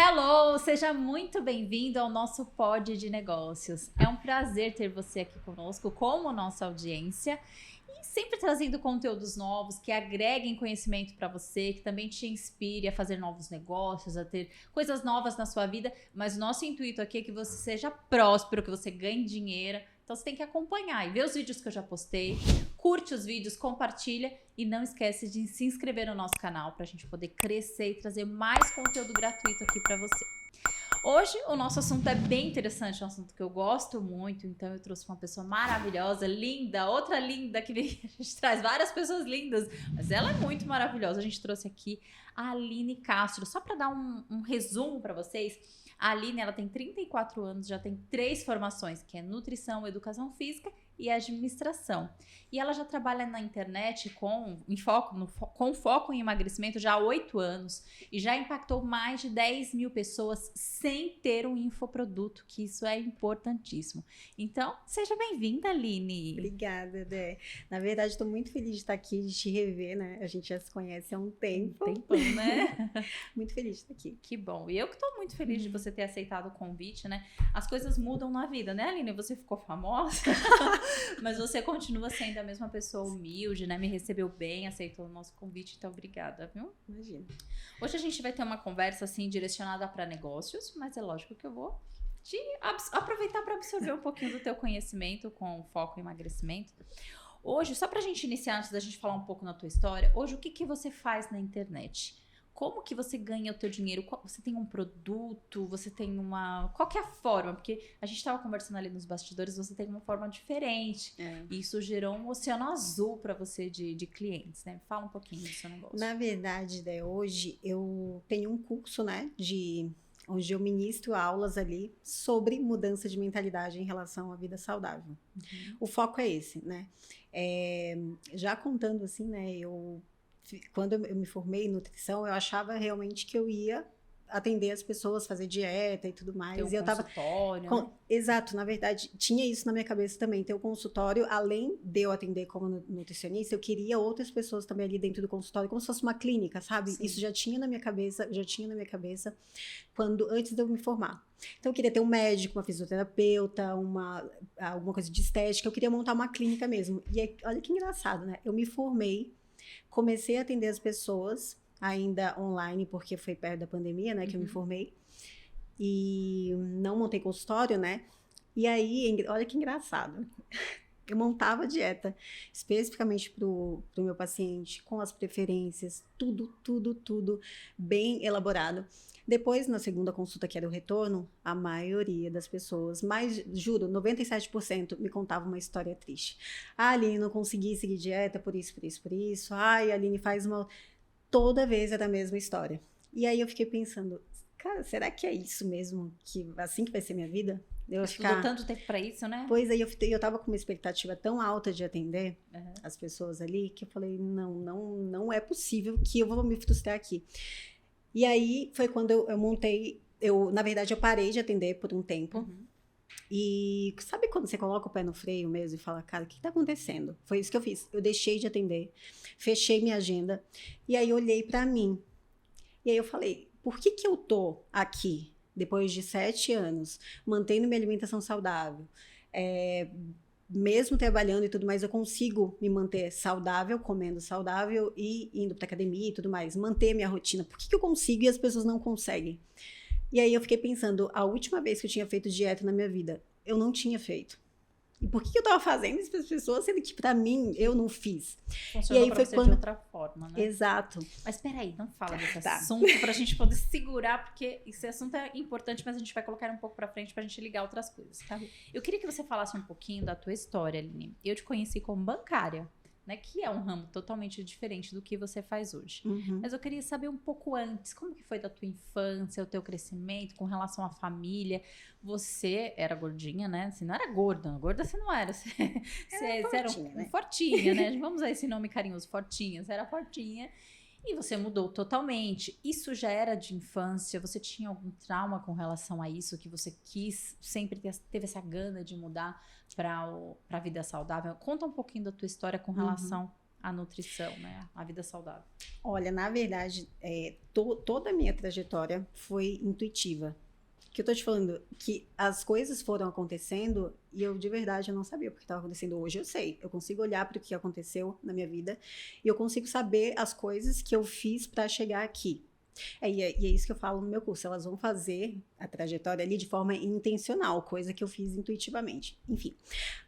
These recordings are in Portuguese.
Hello, seja muito bem-vindo ao nosso Pod de Negócios. É um prazer ter você aqui conosco, como nossa audiência, e sempre trazendo conteúdos novos que agreguem conhecimento para você, que também te inspire a fazer novos negócios, a ter coisas novas na sua vida. Mas o nosso intuito aqui é que você seja próspero, que você ganhe dinheiro. Então você tem que acompanhar e ver os vídeos que eu já postei, curte os vídeos, compartilha e não esquece de se inscrever no nosso canal para a gente poder crescer e trazer mais conteúdo gratuito aqui para você. Hoje o nosso assunto é bem interessante, é um assunto que eu gosto muito, então eu trouxe uma pessoa maravilhosa, linda, outra linda, que a gente traz várias pessoas lindas, mas ela é muito maravilhosa. A gente trouxe aqui a Aline Castro, só para dar um resumo para vocês. A Aline, ela tem 34 anos, já tem 3 formações, que é nutrição, educação física e administração. E ela já trabalha na internet com foco em emagrecimento já há 8 anos e já impactou mais de 10 mil pessoas sem ter um infoproduto, que isso é importantíssimo. Então, seja bem-vinda, Aline. Obrigada, Dé. Na verdade, estou muito feliz de estar aqui, de te rever, né? A gente já se conhece há um tempo. Um tempão, né? Muito feliz de estar aqui. Que bom. E eu que estou muito feliz de você ter aceitado o convite, né? As coisas mudam na vida, né, Aline? Você ficou famosa, mas você continua sendo a mesma pessoa humilde, né? Me recebeu bem, aceitou o nosso convite, então obrigada, viu? Imagina. Hoje a gente vai ter uma conversa, assim, direcionada para negócios, mas é lógico que eu vou te aproveitar para absorver um pouquinho do teu conhecimento com foco em emagrecimento. Hoje, só pra gente iniciar, antes da gente falar um pouco na tua história, hoje o que você faz na internet? Como que você ganha o teu dinheiro? Você tem um produto? Você tem uma... Qual que é a forma? Porque a gente estava conversando ali nos bastidores, você tem uma forma diferente. E isso gerou um oceano azul para você de clientes, né? Fala um pouquinho do seu negócio. Na verdade, Dé, hoje eu tenho um curso, né? Onde eu ministro aulas ali sobre mudança de mentalidade em relação à vida saudável. O foco é esse, né? Já contando assim, né? Quando eu me formei em nutrição, eu achava realmente que eu ia atender as pessoas, fazer dieta e tudo mais. Ter um consultório, né? Exato, na verdade, tinha isso na minha cabeça também, ter um consultório, além de eu atender como nutricionista, eu queria outras pessoas também ali dentro do consultório, como se fosse uma clínica, sabe? Sim. Isso já tinha na minha cabeça, antes de eu me formar. Então, eu queria ter um médico, uma fisioterapeuta, alguma coisa de estética, eu queria montar uma clínica mesmo. E aí, olha que engraçado, né? Eu me formei, comecei a atender as pessoas, ainda online, porque foi perto da pandemia, né, que eu me formei, e não montei consultório, né, e aí, olha que engraçado, eu montava a dieta, especificamente pro meu paciente, com as preferências, tudo bem elaborado. Depois, na segunda consulta, que era o retorno, a maioria das pessoas, juro, 97% me contava uma história triste. Ah, Aline, não consegui seguir dieta por isso. Ai, Aline, faz uma... Toda vez era a mesma história. E aí eu fiquei pensando, cara, será que é isso mesmo? Assim que vai ser minha vida? Estudou tanto tempo pra isso, né? Pois aí eu tava com uma expectativa tão alta de atender as pessoas ali, que eu falei, não é possível que eu vou me frustrar aqui. E aí foi quando eu montei, na verdade eu parei de atender por um tempo. E sabe quando você coloca o pé no freio mesmo e fala, cara, o que tá acontecendo? Foi isso que eu fiz. Eu deixei de atender, fechei minha agenda e aí olhei pra mim. E aí eu falei, por que eu tô aqui, depois de 7 anos, mantendo minha alimentação saudável, mesmo trabalhando e tudo mais, eu consigo me manter saudável, comendo saudável e indo pra academia e tudo mais, manter minha rotina. Por que eu consigo e as pessoas não conseguem? E aí eu fiquei pensando, a última vez que eu tinha feito dieta na minha vida, eu não tinha feito. E por que eu tava fazendo isso para as pessoas, sendo que pra mim, eu não fiz? Funcionou e aí foi quando... de outra forma, né? Exato. Mas peraí, não fala desse assunto pra gente poder segurar, porque esse assunto é importante, mas a gente vai colocar um pouco pra frente pra gente ligar outras coisas, tá? Eu queria que você falasse um pouquinho da tua história, Aline. Eu te conheci como bancária, né, que é um ramo totalmente diferente do que você faz hoje. Mas eu queria saber um pouco antes, como que foi da tua infância, o teu crescimento, com relação à família. Você era gordinha, né? Você não era gorda você não era. Você era fortinha, né? Vamos usar esse nome carinhoso, fortinha. Você era fortinha. E você mudou totalmente. Isso já era de infância? Você tinha algum trauma com relação a isso? Que você sempre teve essa gana de mudar para a vida saudável? Conta um pouquinho da tua história com relação a nutrição, né? A vida saudável. Olha, na verdade, toda a minha trajetória foi intuitiva. Que eu tô te falando que as coisas foram acontecendo e eu, de verdade, eu não sabia o que estava acontecendo. Hoje eu sei. Eu consigo olhar para o que aconteceu na minha vida e eu consigo saber as coisas que eu fiz para chegar aqui. E é isso que eu falo no meu curso. Elas vão fazer a trajetória ali de forma intencional, coisa que eu fiz intuitivamente. Enfim.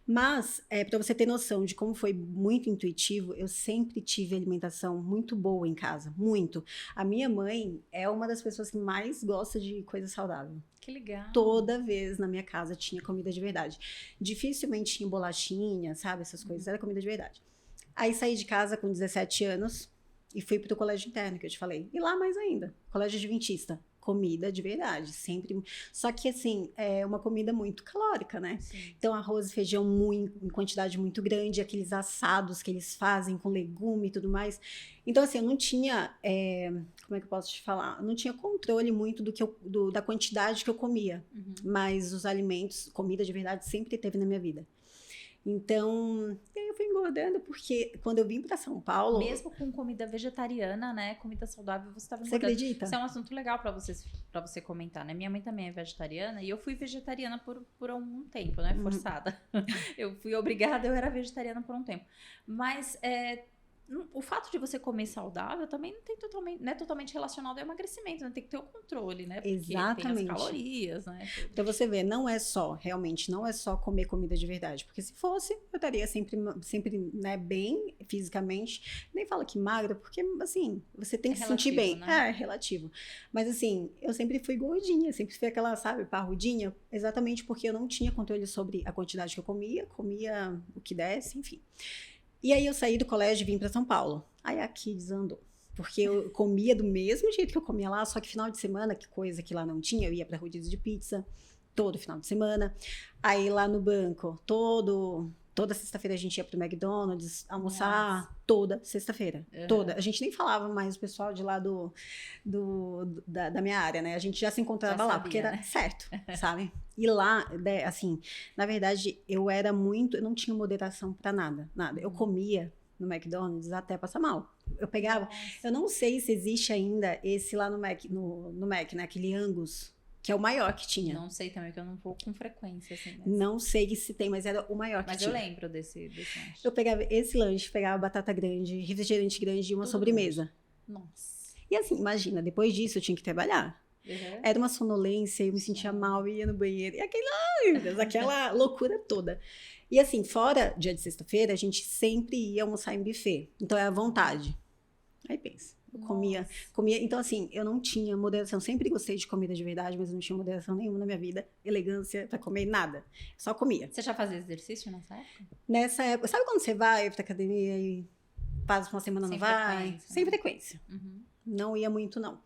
Mas, para você ter noção de como foi muito intuitivo, eu sempre tive alimentação muito boa em casa. Muito. A minha mãe é uma das pessoas que mais gosta de coisa saudável. Que legal. Toda vez na minha casa tinha comida de verdade. Dificilmente tinha bolachinha, sabe? Essas coisas. Era comida de verdade. Aí saí de casa com 17 anos. E fui pro colégio interno, que eu te falei. E lá mais ainda, colégio adventista. Comida de verdade, sempre. Só que, assim, é uma comida muito calórica, né? Sim. Então, arroz e feijão em quantidade muito grande, aqueles assados que eles fazem com legume e tudo mais. Então, assim, eu não tinha, como é que eu posso te falar? Eu não tinha controle muito da quantidade que eu comia. Uhum. Mas os alimentos, comida de verdade, sempre teve na minha vida. Então, eu fui engordando, porque quando eu vim para São Paulo... Mesmo com comida vegetariana, né? Comida saudável, você estava engordando. Você acredita? Isso é um assunto legal para você comentar, né? Minha mãe também é vegetariana e eu fui vegetariana por um tempo, né? Forçada. Eu fui obrigada, eu era vegetariana por um tempo. Mas... o fato de você comer saudável também não é totalmente relacionado ao emagrecimento, né? Tem que ter o controle, né? Porque Exatamente. tem as calorias, né? Então você vê, realmente não é só comer comida de verdade, porque se fosse, eu estaria sempre né, bem fisicamente, nem falo que magra, porque assim, você tem que se sentir bem, né? É relativo, mas assim, eu sempre fui gordinha, sempre fui aquela, sabe, parrudinha, exatamente porque eu não tinha controle sobre a quantidade que eu comia o que desse, enfim. E aí eu saí do colégio e vim para São Paulo. Aí aqui desandou. Porque eu comia do mesmo jeito que eu comia lá, só que final de semana, que coisa que lá não tinha, eu ia para rodízio de pizza todo final de semana. Aí lá no banco, toda sexta-feira a gente ia pro McDonald's almoçar. Nossa. Toda sexta-feira. Uhum. Toda. A gente nem falava mais o pessoal de lá da minha área, né? A gente já se encontrava lá, porque era certo, sabe? E lá, assim, na verdade, eu não tinha moderação pra nada. Eu comia no McDonald's até passar mal. Eu pegava, nossa. Eu não sei se existe ainda esse lá no Mac, né? Aquele Angus, que é o maior que tinha. Não sei também, que eu não vou com frequência, assim. Mesmo. Não sei se tem, mas era o maior que tinha. Mas eu lembro desse lanche. Eu pegava esse lanche, pegava batata grande, refrigerante grande e uma sobremesa. Nossa. E assim, imagina, depois disso eu tinha que trabalhar. Uhum. Era uma sonolência, eu me sentia mal, ia no banheiro, e aquela loucura toda. E assim, fora dia de sexta-feira, a gente sempre ia almoçar em buffet. Então é à vontade. Aí pensa, eu comia. Então assim, eu não tinha moderação. Sempre gostei de comida de verdade, mas eu não tinha moderação nenhuma na minha vida. Elegância pra comer nada. Só comia. Você já fazia exercício nessa época? Nessa época. Sabe quando você vai pra academia e faz uma semana, não vai? Sem frequência. Uhum. Não ia muito, não.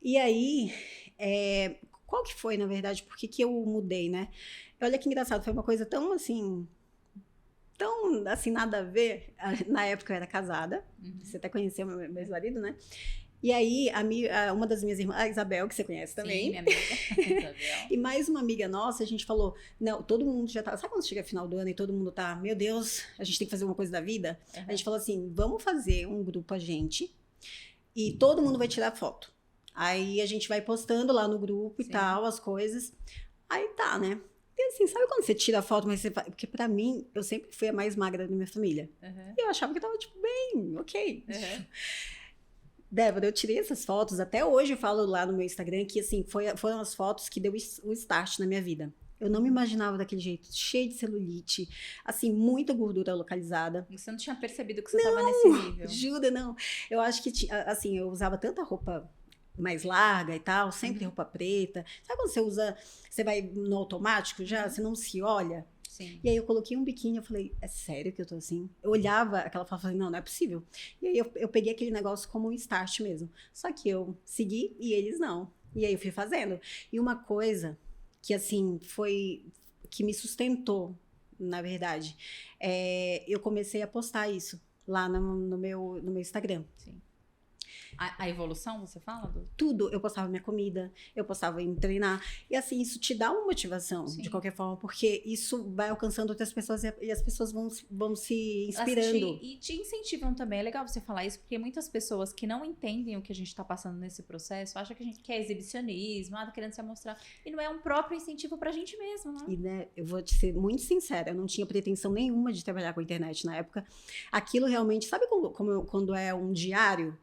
E aí, qual que foi, na verdade, por que eu mudei, né? Olha que engraçado, foi uma coisa tão assim, nada a ver. Na época eu era casada, você até conheceu meu ex-marido, né? E aí, uma das minhas irmãs, a Isabel, que você conhece também. Sim, minha amiga, Isabel. E mais uma amiga nossa, a gente falou, não, todo mundo já tá, sabe quando chega final do ano e todo mundo tá, meu Deus, a gente tem que fazer uma coisa da vida? Uhum. A gente falou assim, vamos fazer um grupo e todo mundo vai tirar foto. Aí a gente vai postando lá no grupo. Sim. E tal, as coisas. Aí tá, né? E assim, sabe quando você tira a foto, mas você vai... Porque pra mim, eu sempre fui a mais magra da minha família. Uhum. E eu achava que tava, tipo, bem, ok. Uhum. Débora, eu tirei essas fotos. Até hoje eu falo lá no meu Instagram que, assim, foram as fotos que deu o start na minha vida. Eu não me imaginava daquele jeito, cheio de celulite, assim, muita gordura localizada. E você não tinha percebido que você estava nesse nível? Jura, não. Eu acho que, assim, eu usava tanta roupa mais larga e tal, sempre roupa preta. Sabe quando você vai no automático já, você não se olha? Sim. E aí eu coloquei um biquíni, eu falei, é sério que eu tô assim? Eu olhava aquela foto e falei, não é possível. E aí eu peguei aquele negócio como um start mesmo. Só que eu segui e eles não. E aí eu fui fazendo. E uma coisa que, assim, que me sustentou, na verdade, eu comecei a postar isso lá no meu Instagram. Sim. A evolução, você fala? Tudo. Eu postava minha comida, eu postava em treinar. E assim, isso te dá uma motivação, Sim. de qualquer forma, porque isso vai alcançando outras pessoas e as pessoas vão se inspirando. E te incentivam também. É legal você falar isso, porque muitas pessoas que não entendem o que a gente tá passando nesse processo, acham que a gente quer exibicionismo, tá querendo se mostrar. E não é um próprio incentivo pra gente mesmo, né? E, né, eu vou te ser muito sincera, eu não tinha pretensão nenhuma de trabalhar com a internet na época. Aquilo realmente, sabe quando é um diário?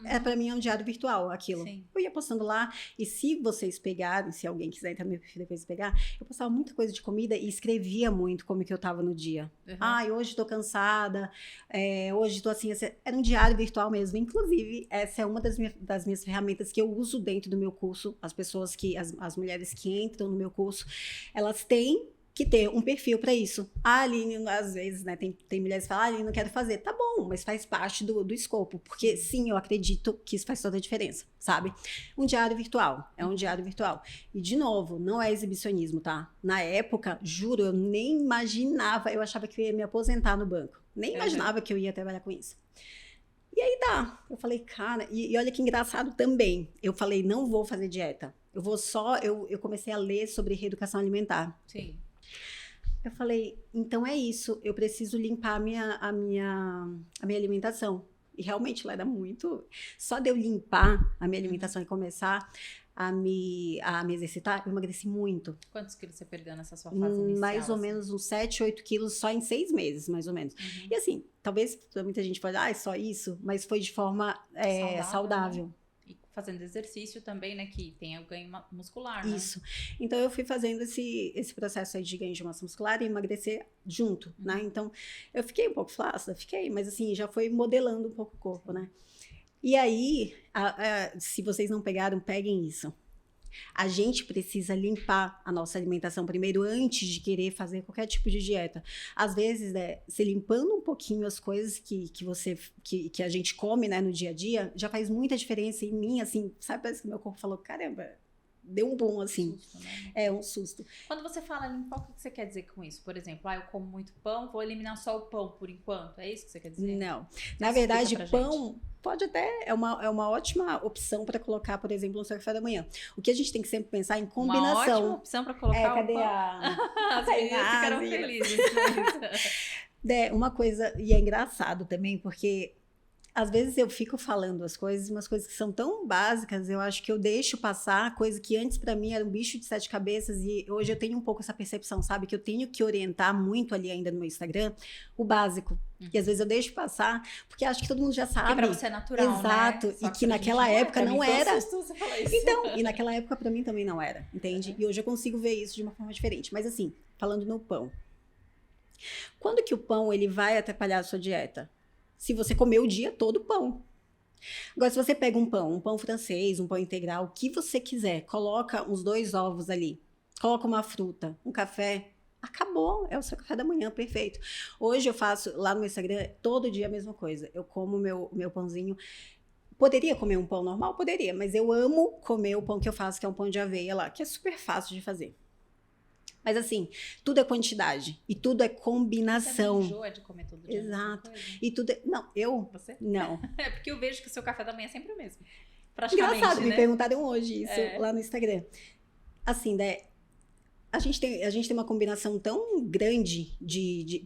É, pra mim é um diário virtual, aquilo. Sim. Eu ia postando lá, e se vocês pegarem, se alguém quiser entrar no meu perfil depois pegar, eu postava muita coisa de comida e escrevia muito como que eu tava no dia. Ai, hoje tô cansada, hoje tô assim, era um diário virtual mesmo. Inclusive, essa é uma das minhas ferramentas que eu uso dentro do meu curso. As pessoas as mulheres que entram no meu curso, elas têm que ter um perfil para isso. A Aline, às vezes, né, tem mulheres que falam, Aline, não quero fazer. Tá bom, mas faz parte do escopo. Porque, sim, eu acredito que isso faz toda a diferença, sabe? Um diário virtual, é um diário virtual. E, de novo, não é exibicionismo, tá? Na época, juro, eu nem imaginava, eu achava que eu ia me aposentar no banco. Nem imaginava que eu ia trabalhar com isso. E aí eu falei, cara, e olha que engraçado também. Eu falei, não vou fazer dieta. Eu comecei a ler sobre reeducação alimentar. Sim. Eu falei, então é isso, eu preciso limpar a minha alimentação. E realmente ela era muito... Só de eu limpar a minha alimentação e começar a me exercitar, eu emagreci muito. Quantos quilos você perdeu nessa sua fase inicial? Mais ou menos uns 7, 8 quilos só em 6 meses, mais ou menos. E assim, talvez muita gente pode, é só isso, mas foi de forma saudável. Né? Fazendo exercício também, né, que tem o ganho muscular, né? Isso. Então, eu fui fazendo esse processo aí de ganho de massa muscular e emagrecer junto, né? Então, eu fiquei um pouco flácida, mas assim, já foi modelando um pouco o corpo, né? E aí, se vocês não pegaram, peguem isso. A gente precisa limpar a nossa alimentação primeiro antes de querer fazer qualquer tipo de dieta. Às vezes, se limpando um pouquinho as coisas que a gente come, né, no dia a dia, já faz muita diferença em mim, assim, sabe? Parece que meu corpo falou, caramba, deu um boom, assim. Susto, né? É, um susto. Quando você fala limpar, o que você quer dizer com isso? Por exemplo, eu como muito pão, vou eliminar só o pão por enquanto. É isso que você quer dizer? Não. Na verdade, pão pode até... É uma ótima opção para colocar, por exemplo, no seu café da manhã. O que a gente tem que sempre pensar em combinação. Uma ótima opção para colocar cadê o pão? a... As meninas ficaram felizes. Uma coisa... E é engraçado também, porque... Às vezes eu fico falando umas coisas que são tão básicas, eu acho que eu deixo passar, coisa que antes pra mim era um bicho de 7 cabeças e hoje eu tenho um pouco essa percepção, sabe? Que eu tenho que orientar muito ali ainda no meu Instagram, o básico. E às vezes eu deixo passar, porque acho que todo mundo já sabe. Porque pra você é natural, exato, né? E que naquela época não era. Você falar isso. Então, e naquela época pra mim também não era, entende? E hoje eu consigo ver isso de uma forma diferente. Mas assim, falando no pão. Quando que o pão ele vai atrapalhar a sua dieta? Se você comer o dia todo pão. Agora, se você pega um pão francês, um pão integral, o que você quiser, coloca uns 2 ovos ali, coloca uma fruta, um café, acabou, é o seu café da manhã, perfeito. Hoje eu faço, lá no Instagram, todo dia a mesma coisa. Eu como meu pãozinho. Poderia comer um pão normal? Poderia, mas eu amo comer o pão que eu faço, que é um pão de aveia lá, que é super fácil de fazer. Mas assim, tudo é quantidade e tudo é combinação. Você enjoa de comer todo dia. Exato. E tudo é... Não, eu... Você? Não. É porque eu vejo que o seu café da manhã é sempre o mesmo. Praticamente, engraçado, né? Me perguntaram hoje isso lá no Instagram. Assim, né? A gente tem uma combinação tão grande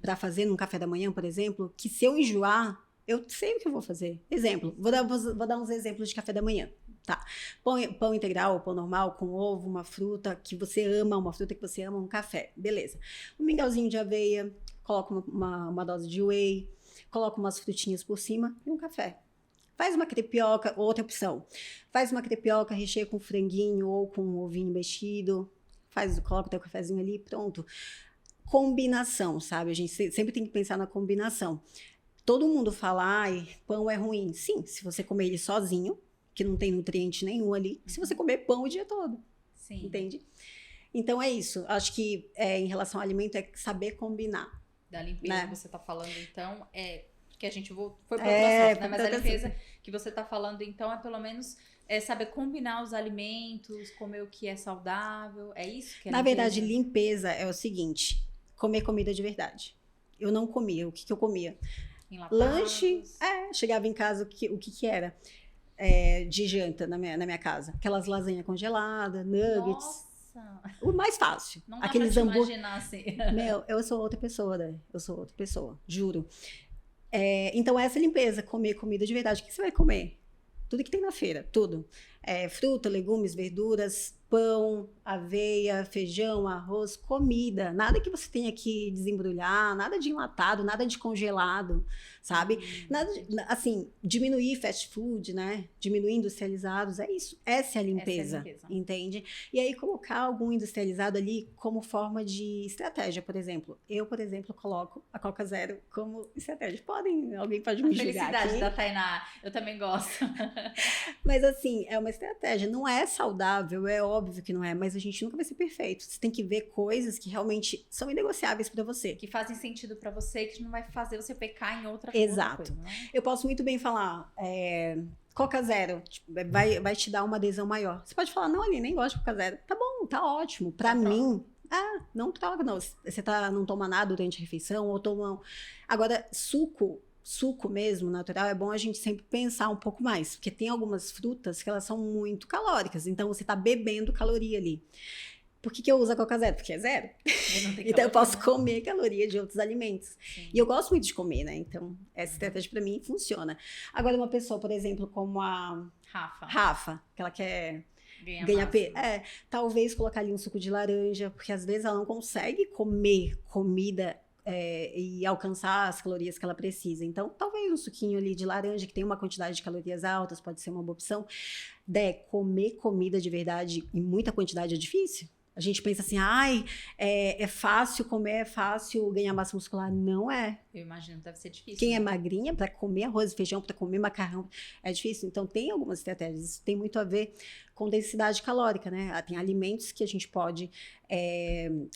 para fazer num café da manhã, por exemplo, que se eu enjoar, eu sei o que eu vou fazer. Exemplo, vou dar uns exemplos de café da manhã. Tá. Pão integral, pão normal, com ovo, uma fruta que você ama, um café. Beleza. Um mingauzinho de aveia, coloca uma dose de whey, coloca umas frutinhas por cima e um café. Faz uma crepioca, outra opção. Faz uma crepioca, recheia com franguinho ou com um ovinho mexido. Coloca o teu cafezinho ali, pronto. Combinação, sabe? A gente sempre tem que pensar na combinação. Todo mundo fala, pão é ruim. Sim, se você comer ele sozinho, que não tem nutriente nenhum ali, se você comer pão o dia todo. Sim. Entende? Então é isso. Acho que em relação ao alimento é saber combinar. Da limpeza, né? Que você está falando, então, que a gente foi para outro assunto, né? Mas a limpeza que você está falando, então, é pelo menos saber combinar os alimentos, comer o que é saudável. É isso que é Na verdade, limpeza é o seguinte: comer comida de verdade. Eu não comia. O que eu comia? Enlatados. Lanche. Chegava em casa, o que era? de janta na minha casa. Aquelas lasanhas congeladas, nuggets. Nossa! O mais fácil. Não dá Aqueles pra te hambúrguer. imaginar assim. Meu, eu sou outra pessoa, né? Eu sou outra pessoa, juro. Então, essa limpeza, comer comida de verdade. O que você vai comer? Tudo que tem na feira, tudo. Fruta, legumes, verduras, pão, aveia, feijão, arroz, comida. Nada que você tenha que desembrulhar, nada de enlatado, nada de congelado, sabe? Nada assim, diminuir fast food, né? Diminuir industrializados, é isso. Essa é a limpeza, entende? E aí colocar algum industrializado ali como forma de estratégia, por exemplo. Eu, por exemplo, coloco a Coca Zero como estratégia. Alguém pode me julgar aqui. Felicidade da Tainá, eu também gosto. Mas assim, é uma estratégia. Não é saudável, é óbvio que não é, mas a gente nunca vai ser perfeito. Você tem que ver coisas que realmente são inegociáveis para você. Que fazem sentido para você, que não vai fazer você pecar em outra Exato. coisa. Né? Eu posso muito bem falar, Coca Zero, vai te dar uma adesão maior. Você pode falar, não, Aline, nem gosto de Coca Zero. Tá bom, tá ótimo. Para mim, não troca, não. Você não toma nada durante a refeição, ou toma... Agora, suco mesmo, natural, é bom a gente sempre pensar um pouco mais, porque tem algumas frutas que elas são muito calóricas, então você tá bebendo caloria ali. Por que eu uso a Coca Zero? Porque é zero. Então eu posso comer caloria de outros alimentos. Sim. E eu gosto muito de comer, né? Então essa estratégia pra mim funciona. Agora uma pessoa, por exemplo, como a Rafa, que ela quer ganhar peso. Talvez colocar ali um suco de laranja, porque às vezes ela não consegue comer comida e alcançar as calorias que ela precisa. Então, talvez um suquinho ali de laranja, que tem uma quantidade de calorias altas, pode ser uma boa opção. Comer comida de verdade em muita quantidade é difícil. A gente pensa assim, é fácil comer, é fácil ganhar massa muscular. Não é. Eu imagino que deve ser difícil. Quem é magrinha, para comer arroz e feijão, para comer macarrão, é difícil. Então, tem algumas estratégias. Isso tem muito a ver com densidade calórica, né? Tem alimentos que a gente pode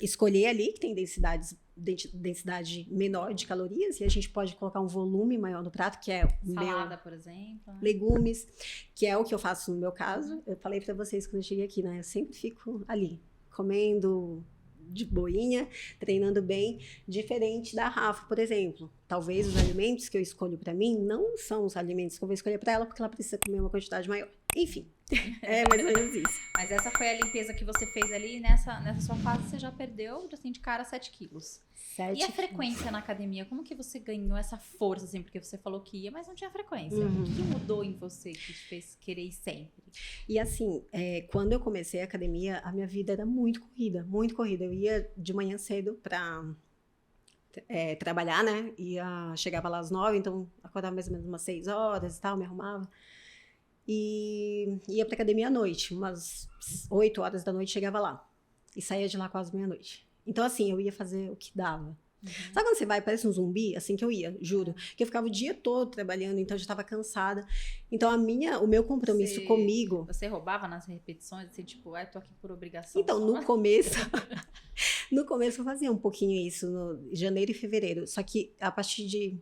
escolher ali, que tem densidade menor de calorias, e a gente pode colocar um volume maior no prato, que é salada, por exemplo. Legumes, que é o que eu faço no meu caso. Eu falei para vocês quando eu cheguei aqui, né? Eu sempre fico ali, comendo de boinha, treinando bem, diferente da Rafa, por exemplo. Talvez os alimentos que eu escolho para mim não são os alimentos que eu vou escolher para ela, porque ela precisa comer uma quantidade maior. Enfim, é mais ou menos isso. Mas essa foi a limpeza que você fez ali, nessa sua fase você já perdeu, assim, de cara 7 quilos. E a frequência na academia, como que você ganhou essa força, assim, porque você falou que ia, mas não tinha frequência. O que mudou em você que te fez querer ir sempre? E assim, quando eu comecei a academia, a minha vida era muito corrida. Eu ia de manhã cedo pra trabalhar, né? Chegava lá às 9, então acordava mais ou menos umas 6 horas e tal, me arrumava. E ia pra academia à noite, umas 8 horas da noite chegava lá. E saía de lá quase meia-noite. Então, assim, eu ia fazer o que dava. Sabe quando você vai, parece um zumbi? Assim que eu ia, juro. Que eu ficava o dia todo trabalhando, então eu já estava cansada. Então, o meu compromisso comigo... Você roubava nas repetições, assim, tipo, tô aqui por obrigação. Então, no começo eu fazia um pouquinho isso, no janeiro e fevereiro. Só que a partir de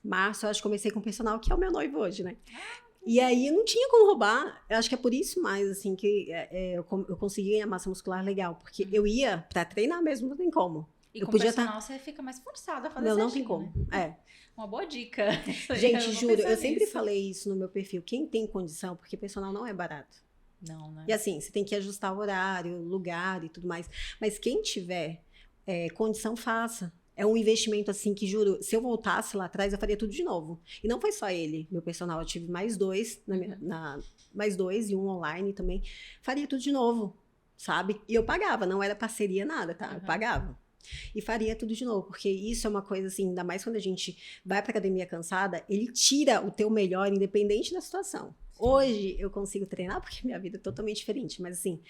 março, eu acho que comecei com o personal, que é o meu noivo hoje, né? E aí, eu não tinha como roubar. Eu acho que é por isso mais, assim, que eu consegui ganhar massa muscular legal. Porque eu ia pra treinar mesmo, não tem como. E com o personal, você fica mais forçada a fazer certinho, não tem como, né? Uma boa dica. Gente, juro, eu sempre falei isso no meu perfil. Quem tem condição, porque personal não é barato. Não, né? E assim, você tem que ajustar o horário, lugar e tudo mais. Mas quem tiver condição, faça. É um investimento, assim, que, juro, se eu voltasse lá atrás, eu faria tudo de novo. E não foi só ele, meu personal. Eu tive mais 2, mais 2 e um online também. Faria tudo de novo, sabe? E eu pagava, não era parceria nada, tá? Eu pagava. E faria tudo de novo, porque isso é uma coisa, assim, ainda mais quando a gente vai pra academia cansada, ele tira o teu melhor, independente da situação. Sim. Hoje, eu consigo treinar, porque minha vida é totalmente diferente. Mas, assim,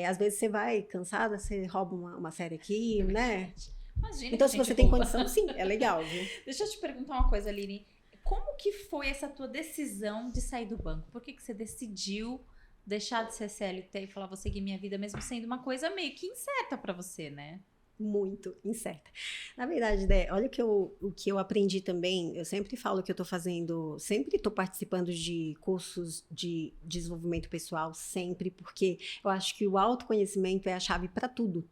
às vezes você vai cansada, você rouba uma série aqui, né? Imagina, então, se você tem condição, sim, é legal, viu? Deixa eu te perguntar uma coisa, Aline. Como que foi essa tua decisão de sair do banco? Por que você decidiu deixar de ser CLT e falar, vou seguir minha vida, mesmo sendo uma coisa meio que incerta pra você, né? Muito incerta. Na verdade, olha o que eu aprendi também. Eu sempre falo que eu tô fazendo, sempre tô participando de cursos de desenvolvimento pessoal, sempre, porque eu acho que o autoconhecimento é a chave pra tudo,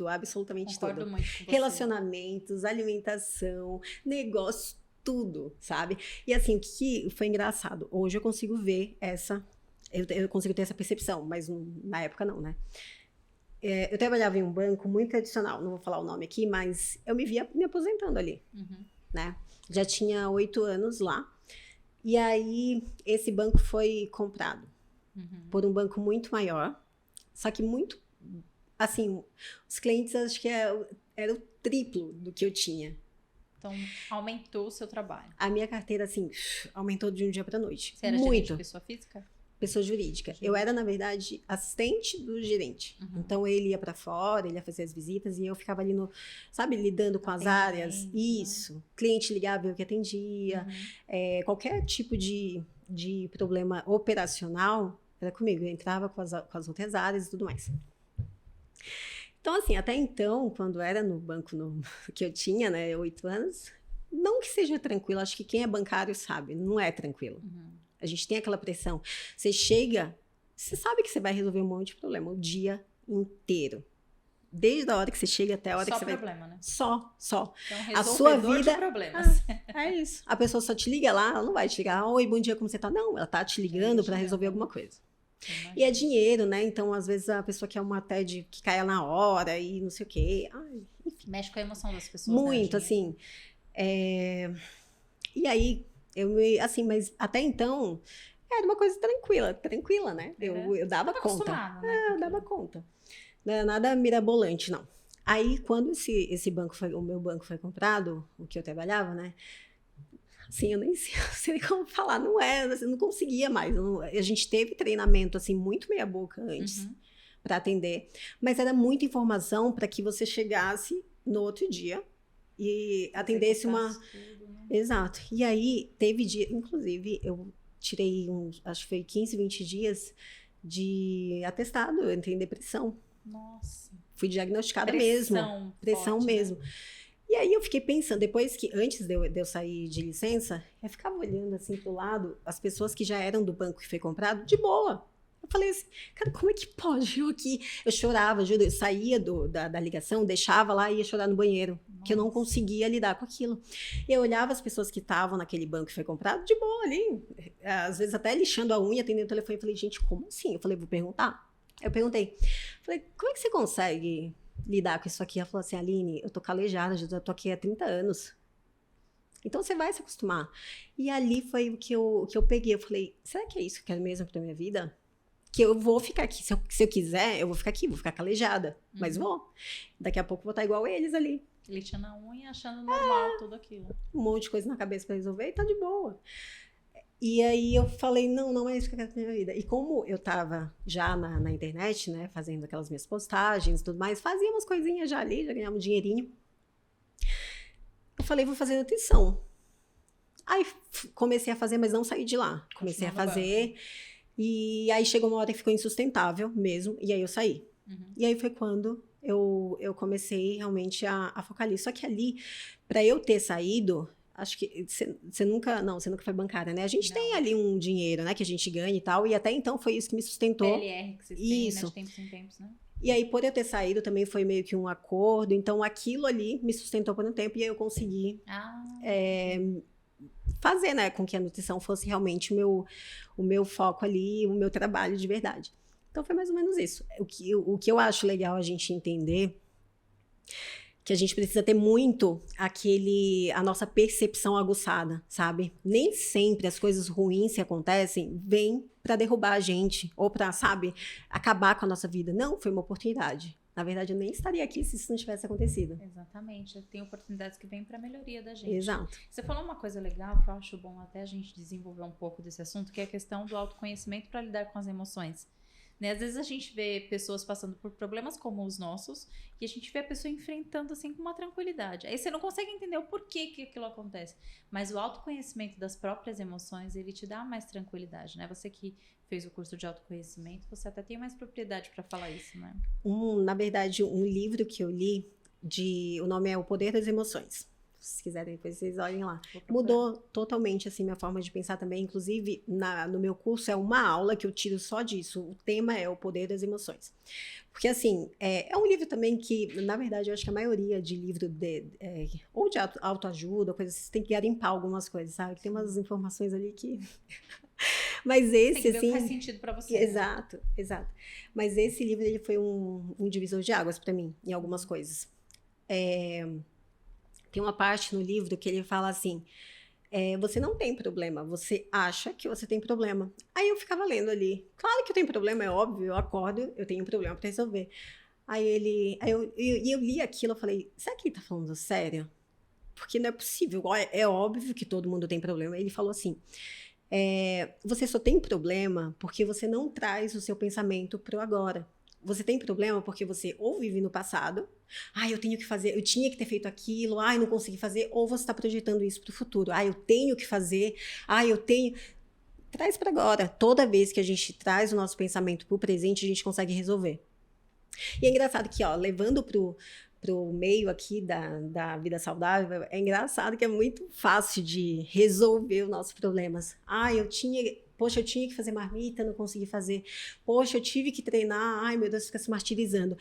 absolutamente tudo. Concordo muito com você. Relacionamentos, alimentação, negócios, tudo, sabe? E assim, o que foi engraçado, hoje eu consigo ver eu consigo ter essa percepção, mas na época não, né? Eu trabalhava em um banco muito tradicional, não vou falar o nome aqui, mas eu me via me aposentando ali, né? Já tinha 8 anos lá, e aí esse banco foi comprado por um banco muito maior, só que muito, assim, os clientes acho que era o triplo do que eu tinha. Então, aumentou o seu trabalho. A minha carteira, assim, aumentou de um dia para noite. Você era gerente de pessoa física? Pessoa jurídica. Eu era, na verdade, assistente do gerente. Então, ele ia para fora, ele ia fazer as visitas e eu ficava ali sabe, lidando com as áreas. Isso. Cliente ligava, eu que atendia. Qualquer tipo de problema operacional era comigo. Eu entrava com as outras áreas e tudo mais. Então, assim, até então, quando era no banco que eu tinha, né, 8 anos, não que seja tranquilo, acho que quem é bancário sabe, não é tranquilo. A gente tem aquela pressão. Você chega, você sabe que você vai resolver um monte de problema o dia inteiro. Desde a hora que você chega até a hora que você problema, vai... né? Só. Então, a sua vida de problemas. É isso. A pessoa só te liga lá, ela não vai te ligar, oi, bom dia, como você tá? Não, ela tá te ligando para resolver alguma coisa. E é dinheiro, né? Então, às vezes, a pessoa quer uma TED que caia na hora e não sei o quê. Ai, enfim. Mexe com a emoção das pessoas. Muito, né? Assim. E aí, assim, mas até então, era uma coisa tranquila, né? Eu dava conta. Né? Eu dava conta. Não era nada mirabolante, não. Aí, quando esse banco o meu banco foi comprado, o que eu trabalhava, né? Assim, eu nem sei como falar, não conseguia mais. A gente teve treinamento, assim, muito meia boca antes para atender, mas era muita informação para que você chegasse no outro dia e atendesse tudo, né? Exato. E aí, teve dia, inclusive, eu tirei acho que foi 15, 20 dias de atestado, eu entrei em depressão. Nossa. Fui diagnosticada mesmo. Pressão forte, mesmo. Né? E aí eu fiquei pensando, antes de eu sair de licença, eu ficava olhando assim pro lado, as pessoas que já eram do banco que foi comprado, de boa. Eu falei assim, cara, como é que pode? Eu chorava, juro, eu saía da ligação, deixava lá e ia chorar no banheiro, que eu não conseguia lidar com aquilo. E eu olhava as pessoas que estavam naquele banco que foi comprado, de boa ali, às vezes até lixando a unha, atendendo o telefone, eu falei, gente, como assim? Eu falei, vou perguntar. Eu perguntei, falei, como é que você consegue lidar com isso aqui? Ela falou assim, Aline, eu tô calejada, já tô aqui há 30 anos. Então você vai se acostumar. E ali foi o que eu peguei. Eu falei, será que é isso que eu quero mesmo pra minha vida? Que eu vou ficar aqui. Se eu quiser, eu vou ficar aqui, vou ficar calejada. Mas vou. Daqui a pouco eu vou estar igual eles ali. Lixando a unha, achando normal tudo aquilo. Um monte de coisa na cabeça pra resolver e tá de boa. E aí eu falei, não é isso que eu quero pra minha vida. E como eu tava já na internet, né, fazendo aquelas minhas postagens e tudo mais, fazia umas coisinhas já ali, já ganhava um dinheirinho. Eu falei, vou fazer nutrição. Aí comecei a fazer, mas não saí de lá. Comecei a fazer. E aí chegou uma hora que ficou insustentável mesmo, e aí eu saí. E aí foi quando eu comecei realmente a focar ali. Só que ali, para eu ter saído, acho que você nunca foi bancária, né? A gente tem ali um dinheiro, né, que a gente ganha e tal, e até então foi isso que me sustentou. PLR que vocês têm, né, de tempos em tempos, né? E aí, por eu ter saído, também foi meio que um acordo, então aquilo ali me sustentou por um tempo, e aí eu consegui fazer, né, com que a nutrição fosse realmente o meu foco ali, o meu trabalho de verdade. Então foi mais ou menos isso. O que eu acho legal a gente entender, que a gente precisa ter muito a nossa percepção aguçada, sabe? Nem sempre as coisas ruins que acontecem vêm para derrubar a gente, ou para, sabe, acabar com a nossa vida. Não, foi uma oportunidade. Na verdade, eu nem estaria aqui se isso não tivesse acontecido. Exatamente. Tem oportunidades que vêm para a melhoria da gente. Exato. Você falou uma coisa legal que eu acho bom até a gente desenvolver um pouco desse assunto, que é a questão do autoconhecimento para lidar com as emoções. Né? Às vezes a gente vê pessoas passando por problemas como os nossos e a gente vê a pessoa enfrentando assim com uma tranquilidade. Aí você não consegue entender o porquê que aquilo acontece. Mas o autoconhecimento das próprias emoções, ele te dá mais tranquilidade, né? Você que fez o curso de autoconhecimento, você até tem mais propriedade para falar isso, né? Na verdade, um livro que eu li, o nome é O Poder das Emoções. Se quiserem, depois vocês olhem lá. Vou procurar. Mudou totalmente, assim, minha forma de pensar também. Inclusive, no meu curso é uma aula que eu tiro só disso. O tema é o poder das emoções. Porque, assim, é um livro também que, na verdade, eu acho que a maioria de livro ou de autoajuda, coisas assim, você tem que garimpar algumas coisas, sabe? Tem umas informações ali que... Mas esse, tem que ver assim... o que faz sentido pra você. Exato, exato. Mas esse livro, ele foi um divisor de águas pra mim, em algumas coisas. Tem uma parte no livro que ele fala assim, você não tem problema, você acha que você tem problema. Aí eu ficava lendo ali, claro que eu tenho problema, é óbvio, eu acordo, eu tenho um problema pra resolver. Aí eu li aquilo, eu falei, será que ele tá falando sério? Porque não é possível, é óbvio que todo mundo tem problema. Ele falou assim, você só tem problema porque você não traz o seu pensamento pro agora. Você tem problema porque você ou vive no passado, eu tenho que fazer, eu tinha que ter feito aquilo, não consegui fazer, ou você está projetando isso para o futuro, eu tenho que fazer, eu tenho... Traz para agora. Toda vez que a gente traz o nosso pensamento para o presente, a gente consegue resolver. E é engraçado que, levando pro meio aqui da vida saudável, é engraçado que é muito fácil de resolver os nossos problemas. Poxa, eu tinha que fazer marmita, não consegui fazer. Poxa, eu tive que treinar. Ai, meu Deus, fica se martirizando.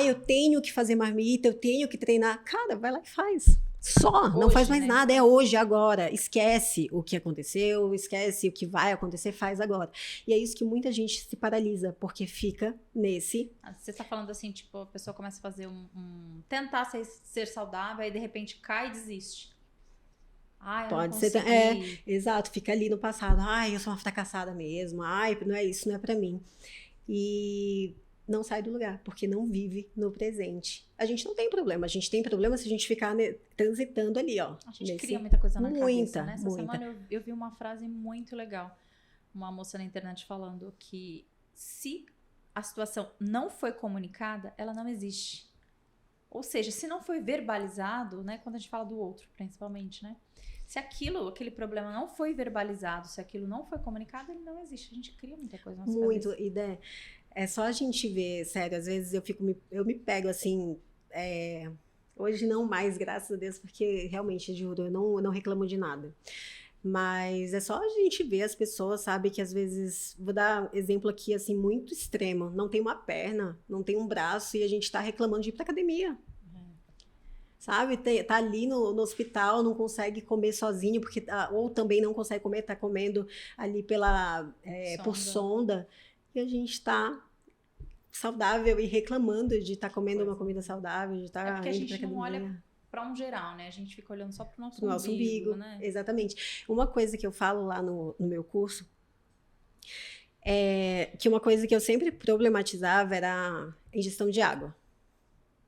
Eu tenho que fazer marmita, eu tenho que treinar. Cara, vai lá e faz. Só, não faz mais nada. É hoje, agora. Esquece o que aconteceu, esquece o que vai acontecer, faz agora. E é isso que muita gente se paralisa, porque fica nesse... Você tá falando assim, tipo, a pessoa começa a fazer tentar ser saudável, aí de repente cai e desiste. Pode ser, exato, fica ali no passado, eu sou uma fracassada mesmo, não é isso, não é pra mim. E não sai do lugar, porque não vive no presente. A gente não tem problema, a gente tem problema se a gente ficar transitando ali, ó. A gente cria muita coisa na cabeça, né? Essa muita. semana eu vi uma frase muito legal, uma moça na internet falando que se a situação não foi comunicada, ela não existe. Ou seja, se não foi verbalizado, né? Quando a gente fala do outro, principalmente, né? Se aquele problema não foi verbalizado, se aquilo não foi comunicado, ele não existe. A gente cria muita coisa na nossa cabeça. Muito, é só a gente ver, sério, às vezes eu me pego assim, hoje não mais, graças a Deus, porque realmente, juro, eu não reclamo de nada. Mas é só a gente ver as pessoas, sabe, que às vezes, vou dar exemplo aqui, assim, muito extremo, não tem uma perna, não tem um braço e a gente tá reclamando de ir pra academia. Sabe, tá ali no hospital, não consegue comer sozinho, porque ou também não consegue comer, tá comendo ali por sonda, e a gente tá saudável e reclamando de estar comendo uma comida saudável, de estar porque a indo pra gente não academia. olha para um geral, né? A gente fica olhando só pro nosso umbigo, né? Exatamente. Uma coisa que eu falo lá no meu curso é que uma coisa que eu sempre problematizava era a ingestão de água.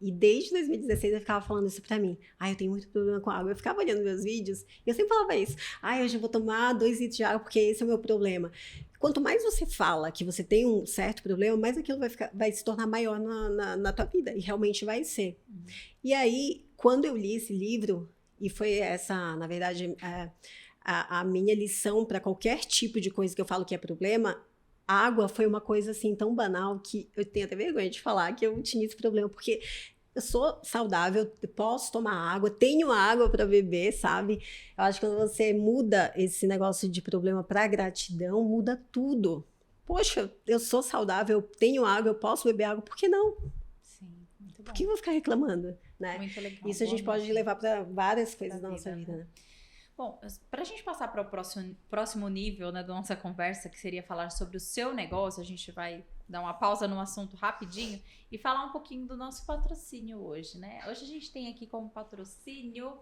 E desde 2016 eu ficava falando isso pra mim. Eu tenho muito problema com água. Eu ficava olhando meus vídeos e eu sempre falava isso. Hoje eu vou tomar 2 litros de água porque esse é o meu problema. Quanto mais você fala que você tem um certo problema, mais aquilo vai se tornar maior na tua vida. E realmente vai ser. E aí, quando eu li esse livro, e foi essa, na verdade, a minha lição para qualquer tipo de coisa que eu falo que é problema, a água foi uma coisa assim tão banal que eu tenho até vergonha de falar que eu tinha esse problema, porque eu sou saudável, posso tomar água, tenho água para beber, sabe? Eu acho que quando você muda esse negócio de problema para gratidão, muda tudo. Poxa, eu sou saudável, eu tenho água, eu posso beber água, por que não? Sim, muito bom. Por que eu vou ficar reclamando, né? Muito legal. Isso a gente pode levar para várias coisas da nossa vida, né? Bom, para a gente passar para o próximo nível, né, da nossa conversa, que seria falar sobre o seu negócio, a gente vai dar uma pausa no assunto rapidinho e falar um pouquinho do nosso patrocínio hoje, né? Hoje a gente tem aqui como patrocínio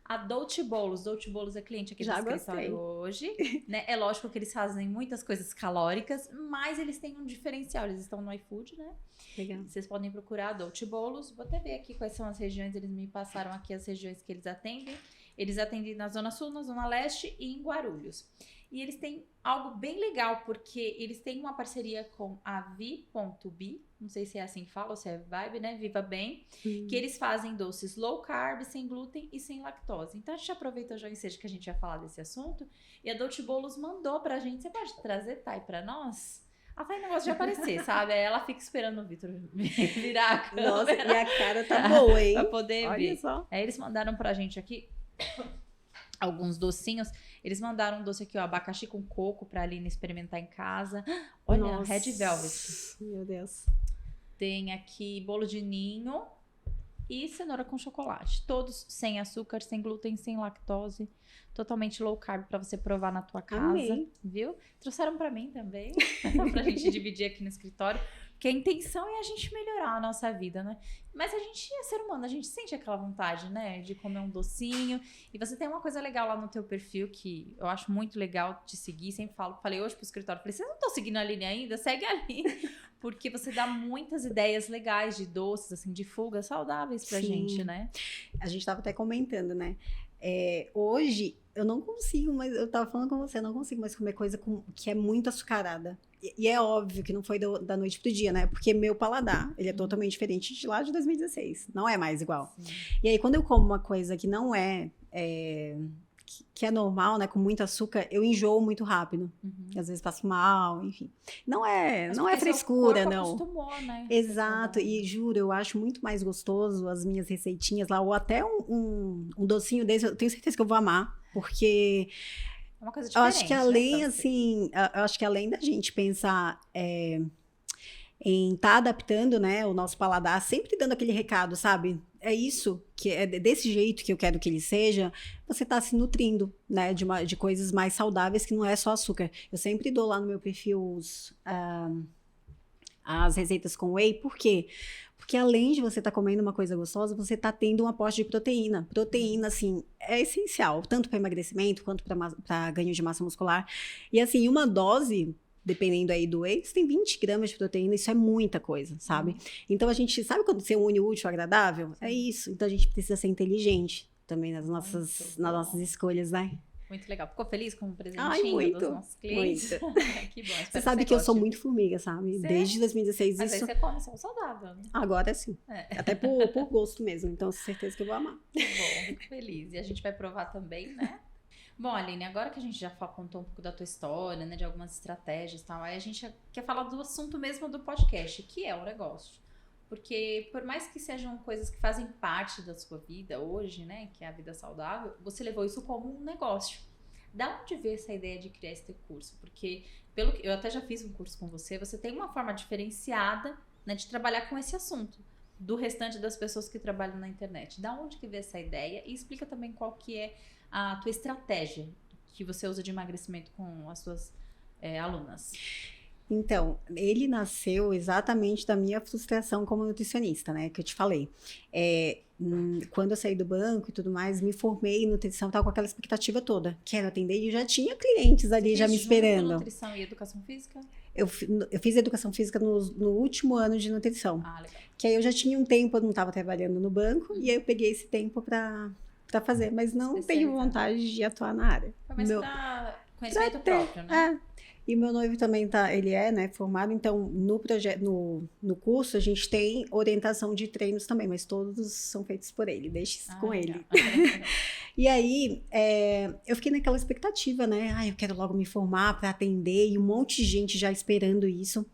a Dolce Bolos. Dolce Bolos é cliente aqui do escritório hoje, né? É lógico que eles fazem muitas coisas calóricas, mas eles têm um diferencial. Eles estão no iFood, né? Legal. Vocês podem procurar a Dolce Bolos. Vou até ver aqui quais são as regiões. Eles me passaram aqui as regiões que eles atendem. Eles atendem na Zona Sul, na Zona Leste e em Guarulhos. E eles têm algo bem legal, porque eles têm uma parceria com a Vi.bi, não sei se é assim que fala, ou se é Vibe, né? Viva Bem, que eles fazem doces low carb, sem glúten e sem lactose. Então a gente aproveita já o ensejo que a gente ia falar desse assunto, e a Dolce Bolos mandou pra gente, você pode trazer, Thay, pra nós? A Thay não gosta de aparecer, sabe? Aí ela fica esperando o Vitor virar a câmera. Nossa, e a cara tá boa, hein? Pra poder Olha ver. Só. Aí eles mandaram pra gente aqui alguns docinhos. Eles mandaram um doce aqui, ó, abacaxi com coco pra Aline experimentar em casa. Olha, Nossa, Red Velvet. meu Deus. Tem aqui bolo de ninho e cenoura com chocolate. Todos sem açúcar, sem glúten, sem lactose. Totalmente low carb pra você provar na tua casa. Amei. Viu? Trouxeram pra mim também. Pra gente dividir aqui no escritório. Porque a intenção é a gente melhorar a nossa vida, né? Mas a gente é ser humano, a gente sente aquela vontade, né? De comer um docinho. E você tem uma coisa legal lá no teu perfil que eu acho muito legal de seguir. Sempre falei hoje pro escritório, falei, vocês não estão seguindo a Aline ainda? Segue ali. Porque você dá muitas ideias legais de doces, assim, de fugas saudáveis pra gente, né? A gente tava até comentando, né? Hoje, eu não consigo, mas eu tava falando com você, eu não consigo mais comer coisa que é muito açucarada. E é óbvio que não foi da noite pro dia, né? Porque meu paladar, ele é totalmente diferente de lá de 2016. Não é mais igual. Sim. E aí, quando eu como uma coisa que não que é normal, né? Com muito açúcar, eu enjoo muito rápido. E às vezes passo mal, enfim. Não é frescura, não. Acostumou, né? Exato, e juro, eu acho muito mais gostoso as minhas receitinhas lá, ou até um docinho desse, eu tenho certeza que eu vou amar, porque É uma coisa eu diferente, acho que né, além, pra você. assim, eu acho que além da gente pensar em estar adaptando, né, o nosso paladar, sempre dando aquele recado, sabe? É isso, que é desse jeito que eu quero que ele seja, você tá se nutrindo, né, de coisas mais saudáveis que não é só açúcar. Eu sempre dou lá no meu perfil as receitas com whey, por quê? Porque além de você estar comendo uma coisa gostosa, você está tendo um aporte de proteína. Proteína, assim, é essencial, tanto para emagrecimento quanto para ganho de massa muscular. E assim, uma dose, dependendo aí do whey, você tem 20 gramas de proteína, isso é muita coisa, sabe? Então a gente, sabe quando você une o útil ao agradável? É isso. Então a gente precisa ser inteligente também nas nossas escolhas, né? Muito legal. Ficou feliz com o presentinho Ai, muito, dos nossos clientes? muito. Que bom. Você sabe que eu sou muito formiga, sabe? Você Desde 2016 Mas isso. aí você come só o saudável, né? Agora sim. Até por gosto mesmo. Então, certeza que eu vou amar. Que bom, fico feliz. E a gente vai provar também, né? Bom, Aline, agora que a gente já contou um pouco da tua história, né? De algumas estratégias e tal, aí a gente quer falar do assunto mesmo do podcast, que é o negócio. Porque por mais que sejam coisas que fazem parte da sua vida hoje, né? Que é a vida saudável, você levou isso como um negócio. Da onde veio essa ideia de criar esse teu curso? Porque, pelo que eu até já fiz um curso com você tem uma forma diferenciada, né, de trabalhar com esse assunto do restante das pessoas que trabalham na internet. Da onde que veio essa ideia? E explica também qual que é a tua estratégia que você usa de emagrecimento com as suas alunas. Então, ele nasceu exatamente da minha frustração como nutricionista, né? Que eu te falei. Quando eu saí do banco e tudo mais, me formei em nutrição, tava com aquela expectativa toda. Quero atender e eu já tinha clientes ali já me esperando. Nutrição e educação física? Eu fiz educação física no último ano de nutrição. Ah, legal. Que aí eu já tinha um tempo, eu não estava trabalhando no banco, e aí eu peguei esse tempo para fazer, mas não tenho vontade de atuar na área. Foi mais para conhecimento próprio, né? E meu noivo também ele né, formado, então no curso a gente tem orientação de treinos também, mas todos são feitos por ele, deixa isso com ele. E aí, eu fiquei naquela expectativa, né? Eu quero logo me formar para atender, e um monte de gente já esperando isso.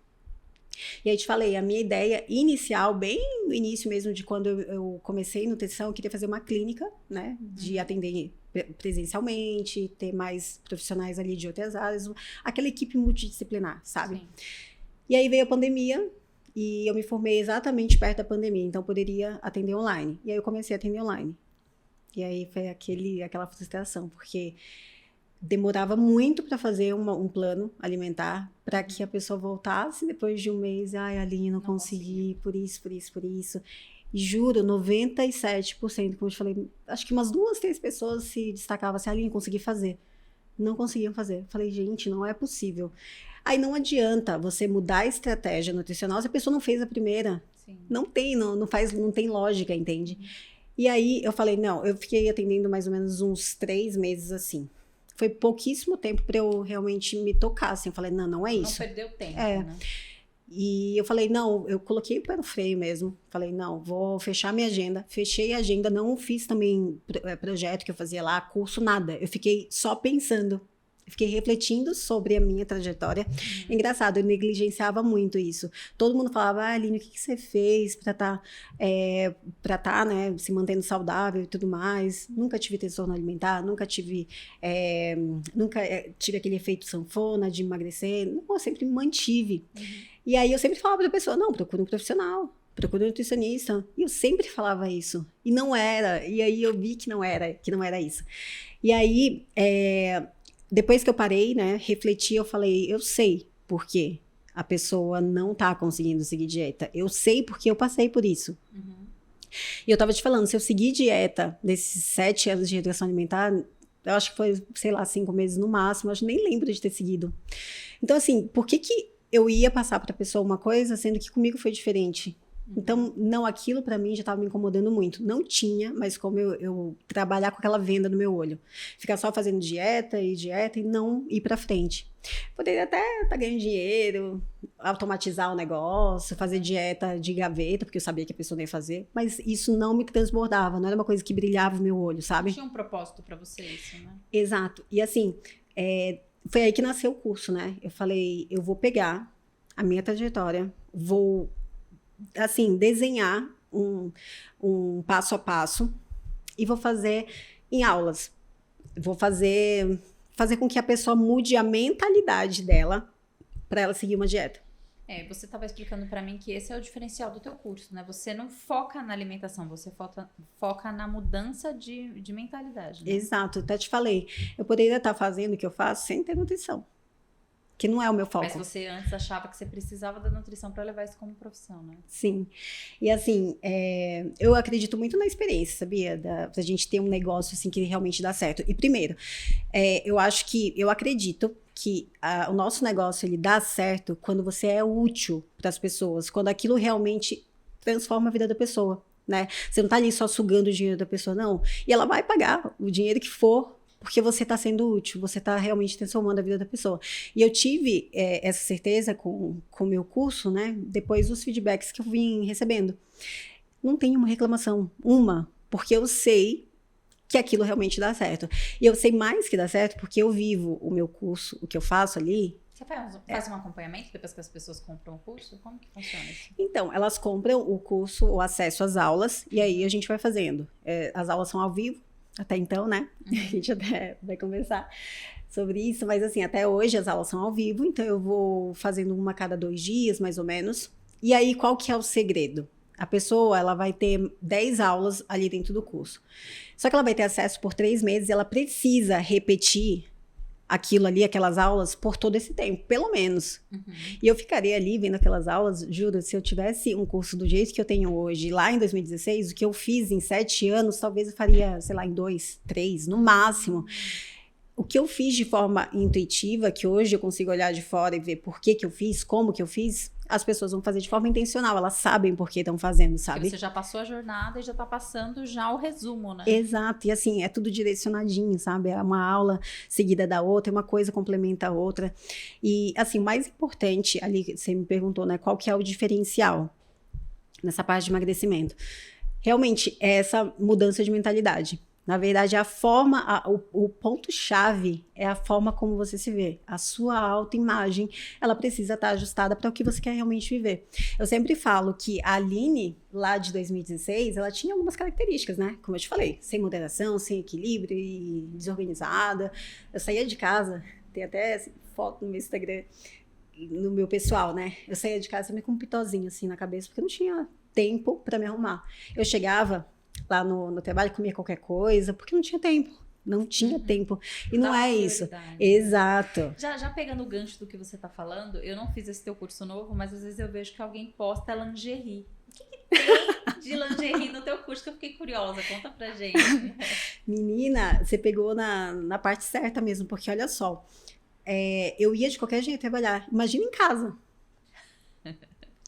E aí te falei, a minha ideia inicial, bem no início mesmo de quando eu comecei nutrição, eu queria fazer uma clínica, né? De atender presencialmente, ter mais profissionais ali de outras áreas, aquela equipe multidisciplinar, sabe? Sim. E aí veio a pandemia e eu me formei exatamente perto da pandemia, então eu poderia atender online. E aí eu comecei a atender online. E aí foi aquela frustração, porque demorava muito para fazer um plano alimentar para que a pessoa voltasse depois de um mês. Ai, Aline, não consegui, por isso. E juro, 97%, como eu te falei, acho que umas 2, 3 pessoas se destacavam assim, Aline, consegui fazer. Não conseguiam fazer. Falei, gente, não é possível. Aí não adianta você mudar a estratégia nutricional se a pessoa não fez a primeira. Sim. Não tem lógica, entende? E aí eu falei, não, eu fiquei atendendo mais ou menos uns 3 meses assim. Foi pouquíssimo tempo para eu realmente me tocar, assim. Eu falei, não é isso. Não perdeu tempo, né? E eu falei, não, eu coloquei o pé no freio mesmo. Falei, não, vou fechar minha agenda. Fechei a agenda, não fiz também projeto que eu fazia lá, curso, nada. Eu fiquei só pensando. Fiquei refletindo sobre a minha trajetória. Engraçado, eu negligenciava muito isso. Todo mundo falava, Aline, o que você fez para estar, né, se mantendo saudável e tudo mais. Nunca tive transtorno alimentar, nunca tive aquele efeito sanfona de emagrecer. Não, eu sempre me mantive. E aí eu sempre falava para a pessoa, não, procura um profissional. Procura um nutricionista. E eu sempre falava isso. E não era. E aí eu vi que não era isso. E aí, depois que eu parei, né, refleti, eu falei, eu sei por que a pessoa não tá conseguindo seguir dieta. Eu sei porque eu passei por isso. E eu tava te falando, se eu seguir dieta desses 7 anos de reeducação alimentar, eu acho que foi, sei lá, 5 meses no máximo, eu acho que nem lembro de ter seguido. Então, assim, por que eu ia passar pra pessoa uma coisa, sendo que comigo foi diferente? Então, não, aquilo pra mim já tava me incomodando muito. Não tinha, mas como eu trabalhar com aquela venda no meu olho. Ficar só fazendo dieta e não ir pra frente. Poderia até estar ganhando dinheiro, automatizar o negócio, fazer dieta de gaveta, porque eu sabia que a pessoa não ia fazer. Mas isso não me transbordava, não era uma coisa que brilhava o meu olho, sabe? Tinha um propósito pra você isso, né? Exato. E assim, foi aí que nasceu o curso, né? Eu falei, eu vou pegar a minha trajetória, vou assim, desenhar um passo a passo e vou fazer em aulas. Vou fazer com que a pessoa mude a mentalidade dela para ela seguir uma dieta. Você estava explicando para mim que esse é o diferencial do teu curso, né? Você não foca na alimentação, você foca na mudança de mentalidade, né? Exato, até te falei. Eu poderia estar fazendo o que eu faço sem ter nutrição. Que não é o meu foco. Mas você antes achava que você precisava da nutrição para levar isso como profissão, né? Sim. E assim, eu acredito muito na experiência, sabia? Pra gente ter um negócio assim que realmente dá certo. E primeiro, eu acredito que o nosso negócio ele dá certo quando você é útil para as pessoas, quando aquilo realmente transforma a vida da pessoa, né? Você não tá ali só sugando o dinheiro da pessoa, não. E ela vai pagar o dinheiro que for, porque você está sendo útil, você está realmente transformando a vida da pessoa. E eu tive essa certeza com o meu curso, né? Depois dos feedbacks que eu vim recebendo. Não tem uma reclamação, porque eu sei que aquilo realmente dá certo. E eu sei mais que dá certo porque eu vivo o meu curso, o que eu faço ali. Você faz um acompanhamento depois que as pessoas compram o curso? Como que funciona isso? Então, elas compram o curso, o acesso às aulas, e aí a gente vai fazendo. As aulas são ao vivo, até então, né? A gente até vai conversar sobre isso, mas assim, até hoje as aulas são ao vivo, então eu vou fazendo uma a cada 2 dias, mais ou menos. E aí, qual que é o segredo? A pessoa, ela vai ter 10 aulas ali dentro do curso. Só que ela vai ter acesso por 3 meses e ela precisa repetir aquilo ali, aquelas aulas, por todo esse tempo, pelo menos. E eu ficaria ali vendo aquelas aulas, juro, se eu tivesse um curso do jeito que eu tenho hoje, lá em 2016, o que eu fiz em 7 anos, talvez eu faria, sei lá, em 2, 3, no máximo. O que eu fiz de forma intuitiva, que hoje eu consigo olhar de fora e ver por que eu fiz, como que eu fiz, as pessoas vão fazer de forma intencional, elas sabem por que estão fazendo, sabe? Porque você já passou a jornada e já tá passando já o resumo, né? Exato, e assim, é tudo direcionadinho, sabe? É uma aula seguida da outra, uma coisa complementa a outra. E assim, o mais importante, ali, você me perguntou, né, qual que é o diferencial nessa parte de emagrecimento? Realmente, é essa mudança de mentalidade. Na verdade, a forma, o ponto-chave é a forma como você se vê. A sua autoimagem, ela precisa estar ajustada para o que você quer realmente viver. Eu sempre falo que a Aline, lá de 2016, ela tinha algumas características, né? Como eu te falei, sem moderação, sem equilíbrio e desorganizada. Eu saía de casa, tem até foto no meu Instagram, no meu pessoal, né? Eu saía de casa também com um pitozinho assim na cabeça, porque eu não tinha tempo para me arrumar. Eu chegava lá no trabalho, comia qualquer coisa, porque não tinha tempo. Não tinha tempo. E não é isso. Exato. Já pegando o gancho do que você tá falando, eu não fiz esse teu curso novo, mas às vezes eu vejo que alguém posta lingerie. O que tem de lingerie no teu curso que eu fiquei curiosa? Conta pra gente. Menina, você pegou na parte certa mesmo, porque olha só, eu ia de qualquer jeito trabalhar. Imagina em casa.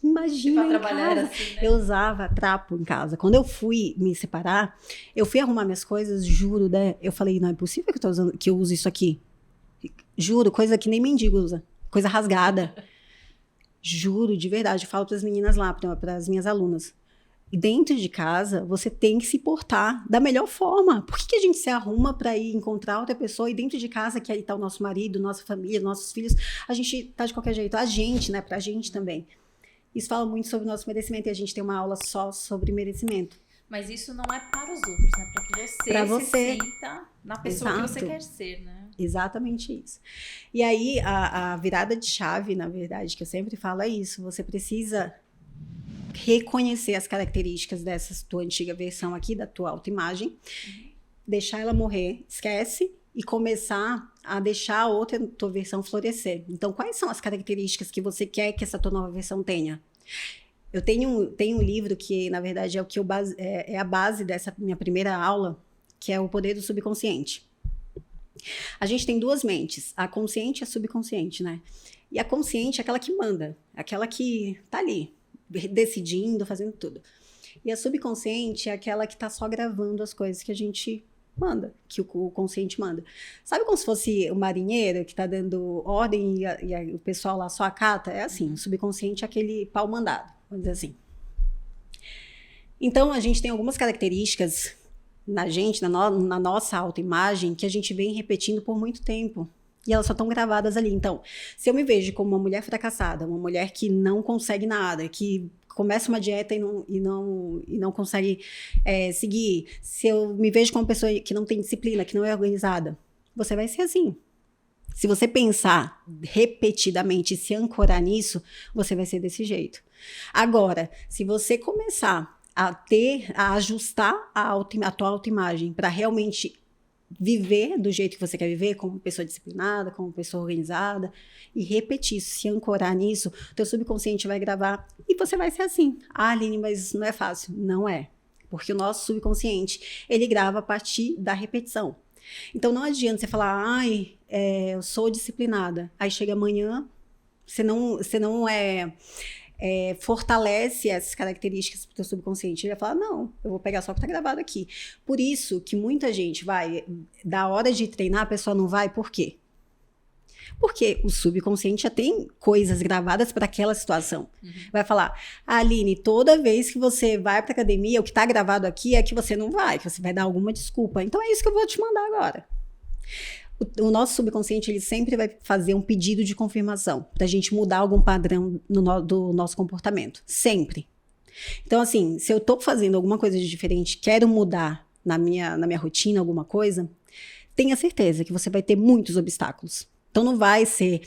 Imagina em casa. Assim, né? Eu usava trapo em casa. Quando eu fui me separar, eu fui arrumar minhas coisas, juro, né? Eu falei, não é possível que eu use isso aqui. Juro, coisa que nem mendigo usa. Coisa rasgada. Juro, de verdade. Eu falo para as meninas lá, para as minhas alunas. dentro de casa, você tem que se portar da melhor forma. Por que a gente se arruma para ir encontrar outra pessoa e dentro de casa, que aí tá o nosso marido, nossa família, nossos filhos, a gente tá de qualquer jeito. A gente, né? Pra gente também. Isso fala muito sobre o nosso merecimento e a gente tem uma aula só sobre merecimento. Mas isso não é para os outros, né? Para que você se sinta na pessoa que você quer ser, né? Exatamente isso. E aí, a virada de chave, na verdade, que eu sempre falo é isso. Você precisa reconhecer as características dessa tua antiga versão aqui, da tua autoimagem, deixar ela morrer, esquece, e começar a deixar a outra tua versão florescer. Então, quais são as características que você quer que essa tua nova versão tenha? Eu tenho um livro que, na verdade, é o que é a base dessa minha primeira aula, que é O Poder do Subconsciente. A gente tem duas mentes, a consciente e a subconsciente, né? E a consciente é aquela que manda, aquela que tá ali, decidindo, fazendo tudo. E a subconsciente é aquela que tá só gravando as coisas que a gente manda, que o consciente manda. Sabe como se fosse o marinheiro que tá dando ordem e o pessoal lá só acata? É assim, o subconsciente é aquele pau mandado, vamos dizer assim. Então, a gente tem algumas características na gente, na nossa autoimagem, que a gente vem repetindo por muito tempo. E elas só estão gravadas ali. Então, se eu me vejo como uma mulher fracassada, uma mulher que não consegue nada, que começa uma dieta e não consegue seguir, se eu me vejo como uma pessoa que não tem disciplina, que não é organizada, você vai ser assim. Se você pensar repetidamente e se ancorar nisso, você vai ser desse jeito. Agora, se você começar a ajustar a tua autoimagem para realmente viver do jeito que você quer viver, como pessoa disciplinada, como pessoa organizada, e repetir isso, se ancorar nisso, teu subconsciente vai gravar e você vai ser assim. Ah, Aline, mas não é fácil. Não é. Porque o nosso subconsciente, ele grava a partir da repetição. Então, não adianta você falar, ai, eu sou disciplinada. Aí chega amanhã, você não fortalece essas características para o teu subconsciente. Ele vai falar, não, eu vou pegar só o que está gravado aqui. Por isso que muita gente vai, da hora de treinar, a pessoa não vai, por quê? Porque o subconsciente já tem coisas gravadas para aquela situação. Vai falar, Aline, toda vez que você vai para academia, o que está gravado aqui é que você não vai, que você vai dar alguma desculpa. Então é isso que eu vou te mandar agora. O nosso subconsciente, ele sempre vai fazer um pedido de confirmação para a gente mudar algum padrão do nosso comportamento. Sempre. Então, assim, se eu estou fazendo alguma coisa de diferente, quero mudar na minha rotina alguma coisa, tenha certeza que você vai ter muitos obstáculos. Então, não vai ser,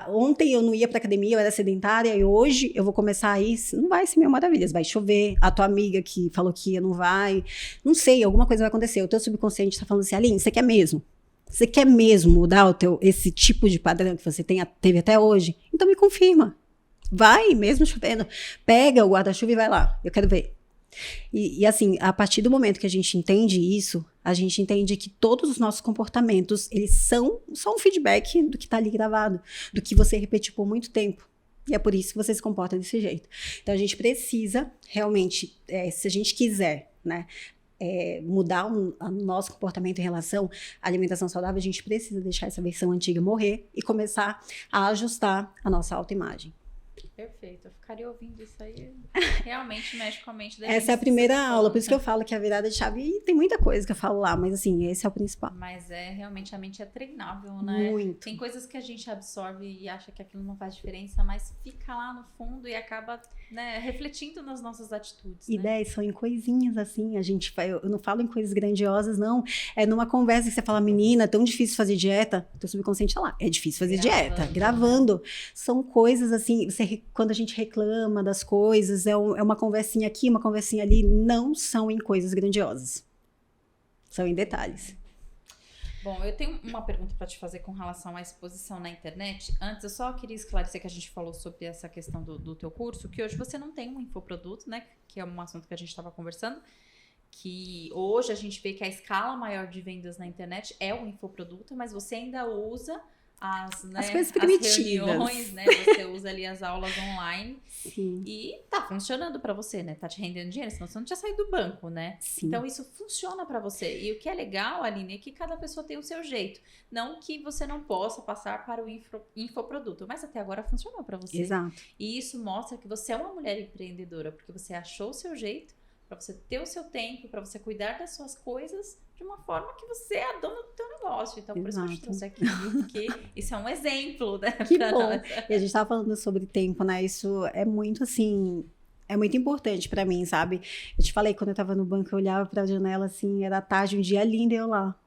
ontem eu não ia para academia, eu era sedentária, e hoje eu vou começar a ir. Não vai ser mil maravilhas, vai chover, a tua amiga que falou que ia não vai, não sei, alguma coisa vai acontecer. O teu subconsciente está falando assim, Aline, você quer mesmo? Você quer mesmo mudar esse tipo de padrão que você teve até hoje? Então me confirma. Vai, mesmo chovendo, pega o guarda-chuva e vai lá, eu quero ver. E assim, a partir do momento que a gente entende isso, a gente entende que todos os nossos comportamentos, eles são só um feedback do que está ali gravado, do que você repetiu por muito tempo. E é por isso que você se comporta desse jeito. Então, a gente precisa realmente, se a gente quiser, né, mudar o nosso comportamento em relação à alimentação saudável, a gente precisa deixar essa versão antiga morrer e começar a ajustar a nossa autoimagem. Perfeito, eu ficaria ouvindo isso aí, realmente mexe com a mente da Essa é a primeira aula, por isso que eu falo que é a virada de chave, e tem muita coisa que eu falo lá, mas assim, esse é o principal. Mas realmente a mente é treinável, né? Muito. Tem coisas que a gente absorve e acha que aquilo não faz diferença, mas fica lá no fundo e acaba, né, refletindo nas nossas atitudes. Ideias são em coisinhas assim, eu não falo em coisas grandiosas, não. É numa conversa que você fala, menina, é tão difícil fazer dieta, teu subconsciente tá lá, é difícil fazer dieta, gravando. São coisas assim, quando a gente reclama das coisas, é uma conversinha aqui, uma conversinha ali, não são em coisas grandiosas. São em detalhes. Bom, eu tenho uma pergunta para te fazer com relação à exposição na internet. Antes, eu só queria esclarecer que a gente falou sobre essa questão do teu curso, que hoje você não tem um infoproduto, né? Que é um assunto que a gente estava conversando. Que hoje a gente vê que a escala maior de vendas na internet é o infoproduto, mas você ainda usa as coisas as primitivas. reuniões, né? Você usa ali as aulas online. Sim. E tá funcionando pra você, né? Tá te rendendo dinheiro, senão você não tinha saído do banco, né? Sim. Então isso funciona pra você. E o que é legal, Aline, é que cada pessoa tem o seu jeito. Não que você não possa passar para o infoproduto, mas até agora funcionou pra você. Exato. E isso mostra que você é uma mulher empreendedora, porque você achou o seu jeito, pra você ter o seu tempo, pra você cuidar das suas coisas de uma forma que você é a dona do teu negócio. Então, por isso que eu te trouxe aqui, porque isso é um exemplo, né? Que bom. E a gente tava falando sobre tempo, né? Isso é muito, assim, é muito importante pra mim, sabe? Eu te falei, quando eu tava no banco, eu olhava pra janela, assim, era tarde, um dia lindo, e eu lá,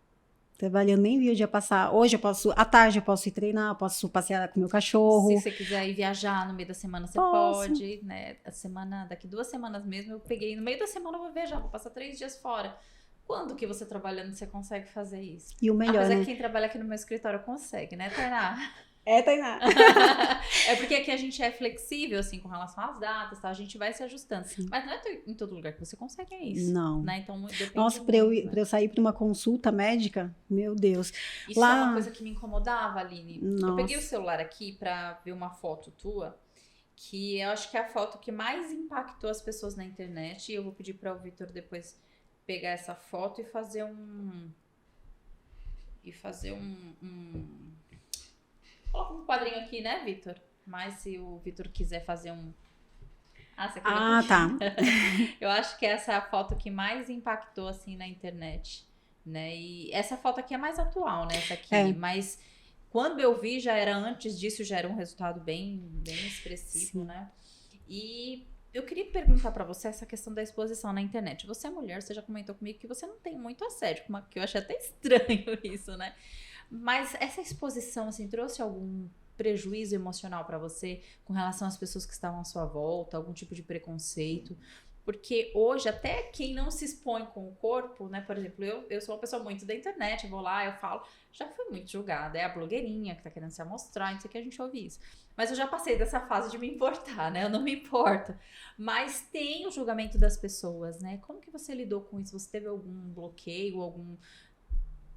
trabalhando, nem vi o dia passar. Hoje eu posso, à tarde eu posso ir treinar, posso passear com meu cachorro. Se você quiser ir viajar no meio da semana, você pode, né? Daqui 2 semanas mesmo, eu peguei, no meio da semana eu vou viajar, vou passar 3 dias fora. Quando que você trabalhando você consegue fazer isso? E o melhor, Apesar né? que quem trabalha aqui no meu escritório consegue, né, Tainá? É, Tainá. É porque aqui a gente é flexível, assim, com relação às datas, tá? A gente vai se ajustando. Sim. Mas não é em todo lugar que você consegue isso. Não. Né? Então, depende Nossa, muito, pra eu né? sair pra uma consulta médica, meu Deus. Isso Lá... é uma coisa que me incomodava, Aline. Nossa. Eu peguei o celular aqui pra ver uma foto tua, que eu acho que é a foto que mais impactou as pessoas na internet. E eu vou pedir para o Vitor depois pegar essa foto e fazer Coloca um quadrinho aqui, né, Vitor? Mas se o Vitor quiser fazer um... você quer tá. Eu acho que essa é a foto que mais impactou, assim, na internet, né? E essa foto aqui é mais atual, né? Essa aqui. É. Mas quando eu vi, já era antes disso, já era um resultado bem expressivo, Sim. né? E eu queria perguntar pra você essa questão da exposição na internet. Você é mulher, você já comentou comigo que você não tem muito assédio, que eu achei até estranho isso, né? Mas essa exposição, assim, trouxe algum prejuízo emocional pra você com relação às pessoas que estavam à sua volta, algum tipo de preconceito? Porque hoje, até quem não se expõe com o corpo, né? Por exemplo, eu sou uma pessoa muito da internet, eu vou lá, eu falo, já fui muito julgada, é a blogueirinha que tá querendo se amostrar, não sei o que, a gente ouve isso. Mas eu já passei dessa fase de me importar, né? Eu não me importo. Mas tem o julgamento das pessoas, né? Como que você lidou com isso? Você teve algum bloqueio, algum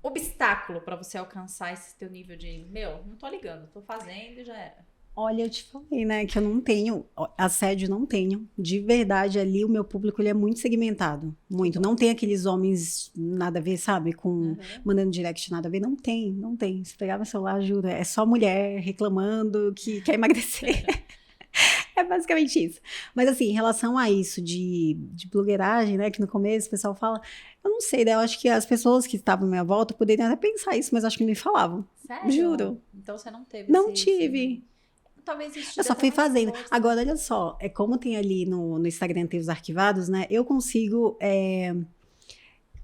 obstáculo pra você alcançar esse teu nível de, não tô ligando, tô fazendo e já era? Olha, eu te falei, né, que eu não tenho, assédio não tenho. De verdade, ali o meu público, ele é muito segmentado, muito. Não tem aqueles homens nada a ver, sabe, mandando direct nada a ver. Não tem. Se pegar meu celular, juro, é só mulher reclamando que quer emagrecer. É basicamente isso. Mas assim, em relação a isso de blogueiragem, né, que no começo o pessoal fala, eu não sei, né, eu acho que as pessoas que estavam à minha volta poderiam até pensar isso, mas acho que não me falavam. Sério? Juro. Então você não teve Não tive. Talvez isso Eu só fui fazendo. Agora, olha só, é como tem ali no Instagram, tem os arquivados, né? Eu consigo,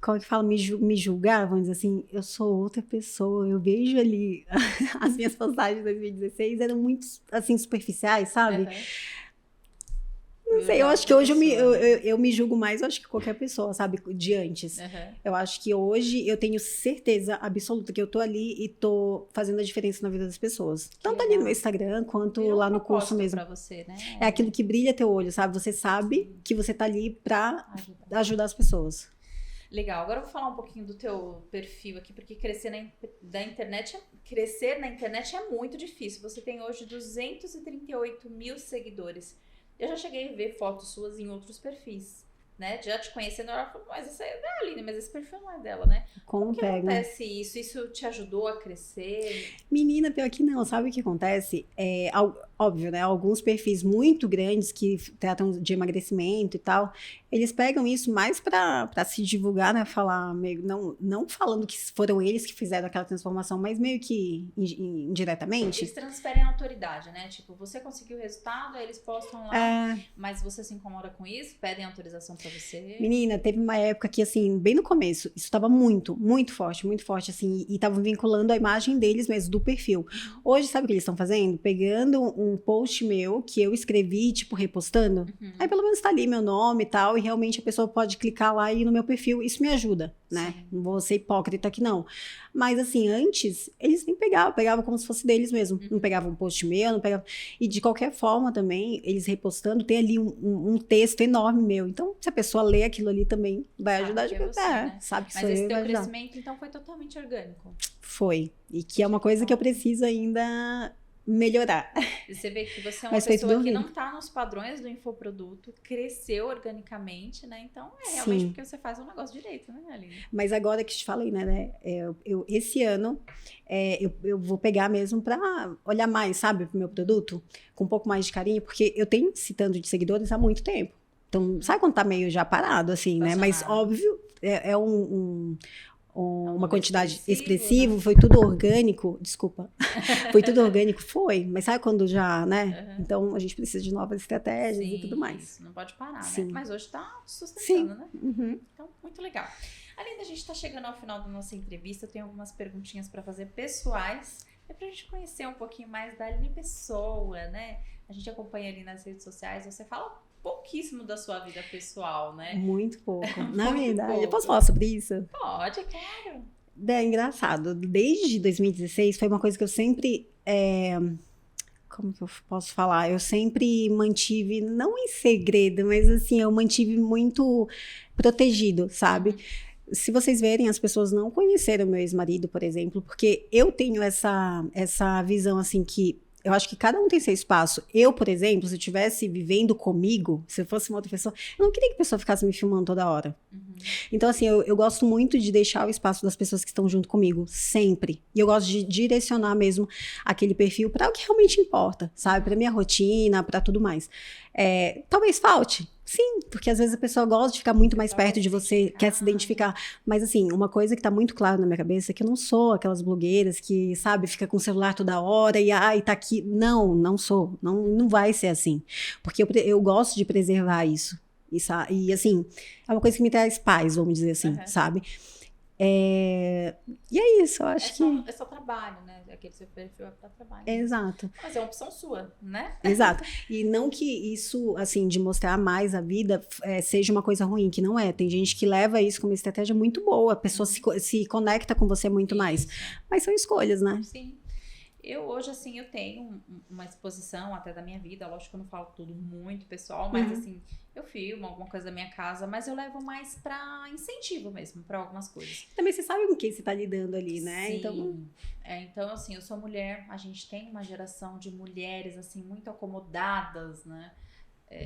como é que fala? Me julgar, vamos dizer assim. Eu sou outra pessoa. Eu vejo ali as minhas postagens de 2016 eram muito, assim, superficiais, sabe? Não sei, eu acho que hoje eu me julgo mais, eu acho que qualquer pessoa, sabe, de antes. Eu acho que hoje eu tenho certeza absoluta que eu tô ali e tô fazendo a diferença na vida das pessoas. Tanto ali no meu Instagram, quanto lá no curso mesmo. Pra você, né? É aquilo que brilha teu olho, sabe? Você sabe que você tá ali pra ajudar as pessoas. Legal, agora eu vou falar um pouquinho do teu perfil aqui, porque crescer na internet é muito difícil. Você tem hoje 238 mil seguidores. Eu já cheguei a ver fotos suas em outros perfis, né? Já te conhecendo, ela falou, mas essa é da Aline, mas esse perfil não é dela, né? Como que acontece isso? Isso te ajudou a crescer? Menina, pior que não. Sabe o que acontece? Óbvio, né? Alguns perfis muito grandes que tratam de emagrecimento e tal, eles pegam isso mais pra se divulgar, né? Falar meio, não falando que foram eles que fizeram aquela transformação, mas meio que indiretamente. Eles transferem a autoridade, né? Tipo, você conseguiu o resultado, aí eles postam lá, mas você se incomoda com isso? Pedem autorização pra você? Menina, teve uma época que, assim, bem no começo, isso tava muito forte, assim, e estavam vinculando a imagem deles mesmo, do perfil. Hoje, sabe o que eles estão fazendo? Pegando um post meu que eu escrevi, tipo, repostando. Aí pelo menos tá ali meu nome e tal, e realmente a pessoa pode clicar lá e ir no meu perfil. Isso me ajuda, né? Sim. Não vou ser hipócrita aqui, não. Mas assim, antes, eles nem pegavam como se fosse deles mesmo. Não pegavam um post meu, não pegavam. E de qualquer forma também, eles repostando, tem ali um texto enorme meu. Então, se a pessoa lê aquilo ali também, vai Sabe ajudar que de é você, né? sabe que Mas sou esse eu e teu vai ajudar. crescimento, então, foi totalmente orgânico. Foi. E que é uma coisa que eu preciso ainda melhorar. E você vê que você é uma Mas foi tudo pessoa que não orgânico. tá nos padrões do infoproduto, cresceu organicamente, né? Então, é realmente Sim. porque você faz um negócio direito, né, Aline? Mas agora que te falei, né? Esse ano eu vou pegar mesmo para olhar mais, sabe, pro meu produto, com um pouco mais de carinho, porque eu tenho esse tanto de seguidores há muito tempo. Então, sabe quando tá meio já parado, assim, né? Mas Estacionado. óbvio, uma número quantidade expressivo, expressiva, né? foi tudo orgânico, desculpa, foi tudo orgânico, mas sabe quando já, né? Uhum. Então a gente precisa de novas estratégias e tudo mais. Isso, não pode parar, Sim. né? Mas hoje tá sustentando, Sim. né? Uhum. Então, muito legal. Além da gente estar chegando ao final da nossa entrevista, eu tenho algumas perguntinhas para fazer pessoais, pra gente conhecer um pouquinho mais da Aline Pessoa, né? A gente acompanha ali nas redes sociais, você fala pouquíssimo da sua vida pessoal, né? Muito pouco. Na Muito verdade, eu pouco. posso falar sobre isso? Pode, é claro. É engraçado. Desde 2016 foi uma coisa que eu sempre. Como que eu posso falar? Eu sempre mantive, não em segredo, mas assim, eu mantive muito protegido, sabe? Se vocês verem, as pessoas não conheceram meu ex-marido, por exemplo, porque eu tenho essa visão assim que eu acho que cada um tem seu espaço. Eu, por exemplo, se eu estivesse vivendo comigo, se eu fosse uma outra pessoa, eu não queria que a pessoa ficasse me filmando toda hora. Então, assim, eu gosto muito de deixar o espaço das pessoas que estão junto comigo, sempre. E eu gosto de direcionar mesmo aquele perfil para o que realmente importa, sabe? Para minha rotina, para tudo mais. Talvez falte. Sim, porque às vezes a pessoa gosta de ficar muito mais perto de você, quer se identificar. Mas assim, uma coisa que tá muito clara na minha cabeça é que eu não sou aquelas blogueiras que, sabe, fica com o celular toda hora e tá aqui. Não sou. Não vai ser assim. Porque eu gosto de preservar isso. E assim, é uma coisa que me traz paz, vamos dizer assim, sabe? E é isso, eu acho que... É só trabalho, né? Aquele seu perfil é pra trabalho. Exato. Mas é uma opção sua, né? Exato. E não que isso, assim, de mostrar mais a vida seja uma coisa ruim, que não é. Tem gente que leva isso como estratégia muito boa, a pessoa se conecta com você muito mais. Mas são escolhas, né? Sim. Eu hoje, assim, eu tenho uma exposição até da minha vida, lógico que eu não falo tudo muito pessoal, mas assim, eu filmo alguma coisa da minha casa, mas eu levo mais pra incentivo mesmo, pra algumas coisas. Também você sabe com quem você tá lidando ali, né? Sim. Então, assim, eu sou mulher, a gente tem uma geração de mulheres, assim, muito acomodadas, né?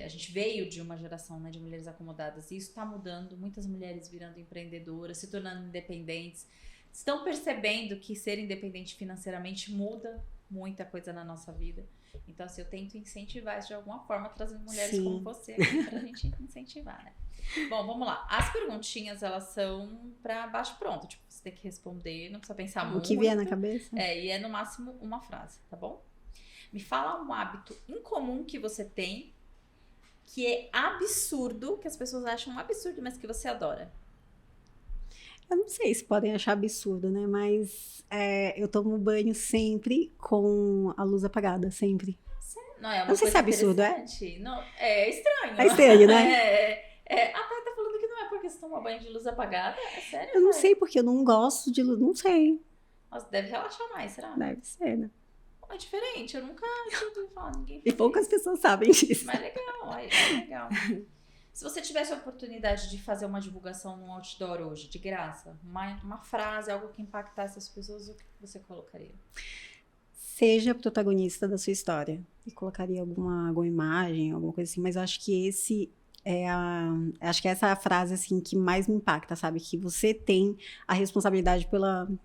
A gente veio de uma geração, né, de mulheres acomodadas, e isso tá mudando, muitas mulheres virando empreendedoras, se tornando independentes, estão percebendo que ser independente financeiramente muda muita coisa na nossa vida. Então, assim, eu tento incentivar isso de alguma forma, trazendo mulheres como você aqui pra gente incentivar, né? Bom, vamos lá. As perguntinhas, elas são pra baixo pronto. Tipo, você tem que responder, não precisa pensar muito. O que vier na cabeça. E é no máximo uma frase, tá bom? Me fala um hábito incomum que você tem, que é absurdo, que as pessoas acham um absurdo, mas que você adora. Eu não sei se podem achar absurdo, né? Mas eu tomo banho sempre com a luz apagada, sempre. Não sei se é absurdo, Não, é estranho. É estranho, né? Tá falando que não é porque você toma banho de luz apagada? É sério? Eu não sei porque eu não gosto de luz, não sei. Nossa, deve relaxar mais, será? Deve ser, né? É diferente, eu nunca tinha ouvido falar, ninguém E poucas pessoas sabem disso. Mas é legal. Se você tivesse a oportunidade de fazer uma divulgação num outdoor hoje, de graça, uma frase, algo que impactasse as pessoas, o que você colocaria? Seja protagonista da sua história. E colocaria alguma imagem, alguma coisa assim, mas eu acho que acho que essa é a frase assim que mais me impacta, sabe? Que você tem a responsabilidade pelos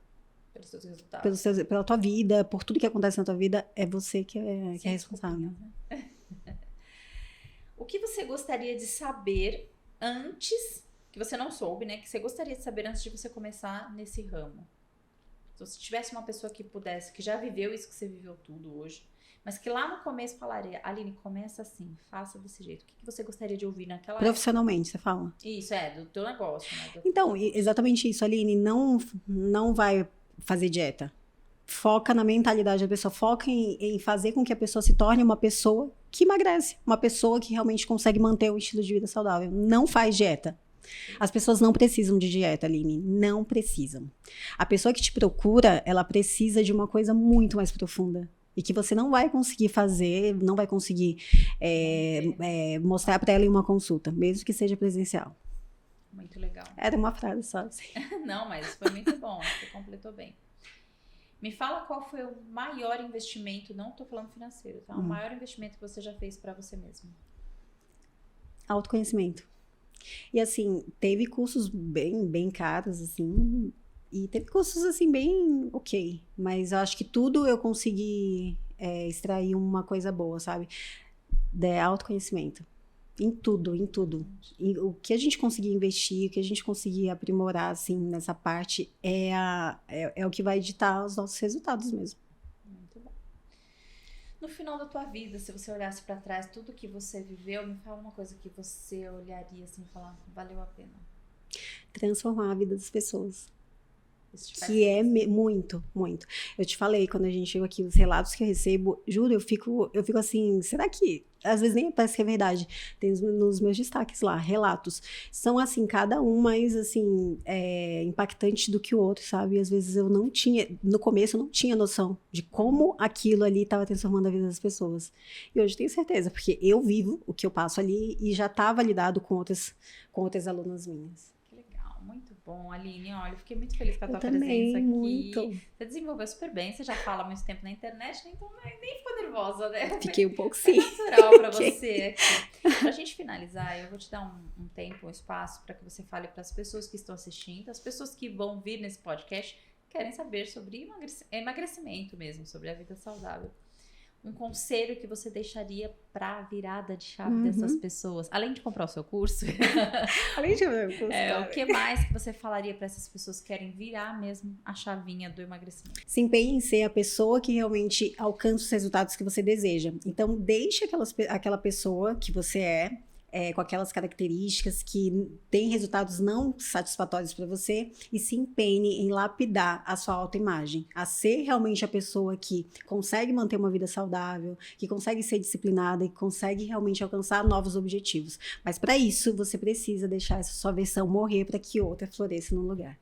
seus resultados, pela tua vida, por tudo que acontece na tua vida, é você que é responsável. O que você gostaria de saber antes, que você não soube, né? Que você gostaria de saber antes de você começar nesse ramo? Então, se tivesse uma pessoa que pudesse, que já viveu isso que você viveu tudo hoje, mas que lá no começo falaria, Aline, começa assim, faça desse jeito. O que você gostaria de ouvir naquela Profissionalmente, você fala? Isso, do teu negócio, né? Então, exatamente isso, Aline, não vai fazer dieta. foca na mentalidade da pessoa, foca em fazer com que a pessoa se torne uma pessoa que emagrece, uma pessoa que realmente consegue manter um estilo de vida saudável. Não faz dieta. As pessoas não precisam de dieta, Aline, não precisam. A pessoa que te procura, ela precisa de uma coisa muito mais profunda e que você não vai conseguir fazer, não vai conseguir mostrar para ela em uma consulta, mesmo que seja presencial. Muito legal. Era uma frase só. Assim. Não, mas foi muito bom, você completou bem. Me fala qual foi o maior investimento, não estou falando financeiro, tá? O maior investimento que você já fez para você mesmo. Autoconhecimento. E assim, teve cursos bem caros, assim, e teve cursos assim bem ok, mas eu acho que tudo eu consegui extrair uma coisa boa, sabe? Autoconhecimento. Em tudo. E o que a gente conseguir investir, o que a gente conseguir aprimorar, assim, nessa parte, é o que vai ditar os nossos resultados mesmo. Muito bom. No final da tua vida, se você olhasse para trás, tudo que você viveu, me fala uma coisa que você olharia assim e falar, valeu a pena. Transformar a vida das pessoas. Que é muito. Eu te falei, quando a gente chegou aqui, os relatos que eu recebo, juro, eu fico assim, será que, às vezes nem parece que é verdade, tem nos meus destaques lá, relatos, são assim, cada um mais assim, impactante do que o outro, sabe, e às vezes eu não tinha, no começo eu não tinha noção de como aquilo ali estava transformando a vida das pessoas, e hoje tenho certeza, porque eu vivo o que eu passo ali e já estava lidado com outras alunas minhas. Muito bom, Aline. Olha, eu fiquei muito feliz com a tua também, presença aqui. muito. Você desenvolveu super bem, você já fala há muito tempo na internet, né? Então nem ficou nervosa, né? Fiquei um pouco sim. É natural pra você aqui. Pra gente finalizar, eu vou te dar um tempo, um espaço para que você fale para as pessoas que estão assistindo, as pessoas que vão vir nesse podcast, querem saber sobre emagrecimento mesmo, sobre a vida saudável. Um conselho que você deixaria para a virada de chave dessas pessoas? Além de comprar o seu curso. Além de comprar o curso. O que mais que você falaria para essas pessoas que querem virar mesmo a chavinha do emagrecimento? Se empenhe em ser a pessoa que realmente alcança os resultados que você deseja. Então, deixe aquela pessoa que você com aquelas características que tem resultados não satisfatórios para você e se empenhe em lapidar a sua autoimagem, a ser realmente a pessoa que consegue manter uma vida saudável, que consegue ser disciplinada e consegue realmente alcançar novos objetivos. Mas para isso, você precisa deixar essa sua versão morrer para que outra floresça no lugar.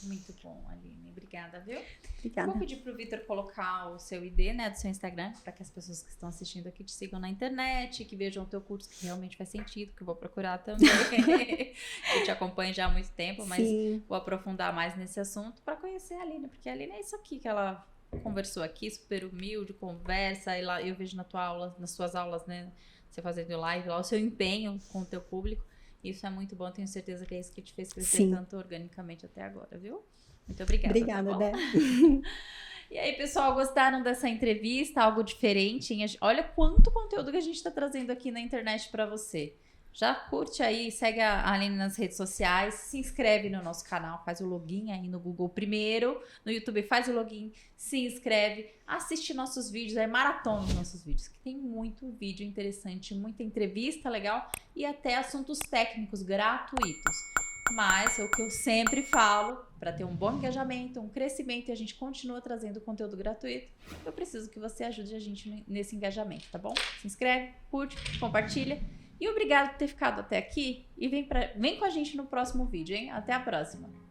Muito bom, Aline. Obrigada, viu? Obrigada. Vou pedir pro Vitor colocar o seu ID, né, do seu Instagram, para que as pessoas que estão assistindo aqui te sigam na internet, que vejam o teu curso, que realmente faz sentido, que eu vou procurar também. Eu te acompanho já há muito tempo, mas sim, vou aprofundar mais nesse assunto para conhecer a Aline, porque a Aline é isso aqui que ela conversou aqui, super humilde, conversa, e lá eu vejo nas suas aulas, né, você fazendo live lá, o seu empenho com o teu público. Isso é muito bom, tenho certeza que é isso que te fez crescer tanto organicamente até agora, viu? Muito obrigada. Obrigada, Dé. E aí, pessoal, gostaram dessa entrevista? Algo diferente, hein? Olha quanto conteúdo que a gente está trazendo aqui na internet para você. Já curte aí, segue a Aline nas redes sociais, se inscreve no nosso canal, faz o login aí no Google primeiro, no YouTube faz o login, se inscreve, assiste nossos vídeos, maratona os nossos vídeos, que tem muito vídeo interessante, muita entrevista legal e até assuntos técnicos gratuitos. Mas é o que eu sempre falo, para ter um bom engajamento, um crescimento e a gente continua trazendo conteúdo gratuito, eu preciso que você ajude a gente nesse engajamento, tá bom? Se inscreve, curte, compartilha. E obrigado por ter ficado até aqui e vem com a gente no próximo vídeo, hein? Até a próxima!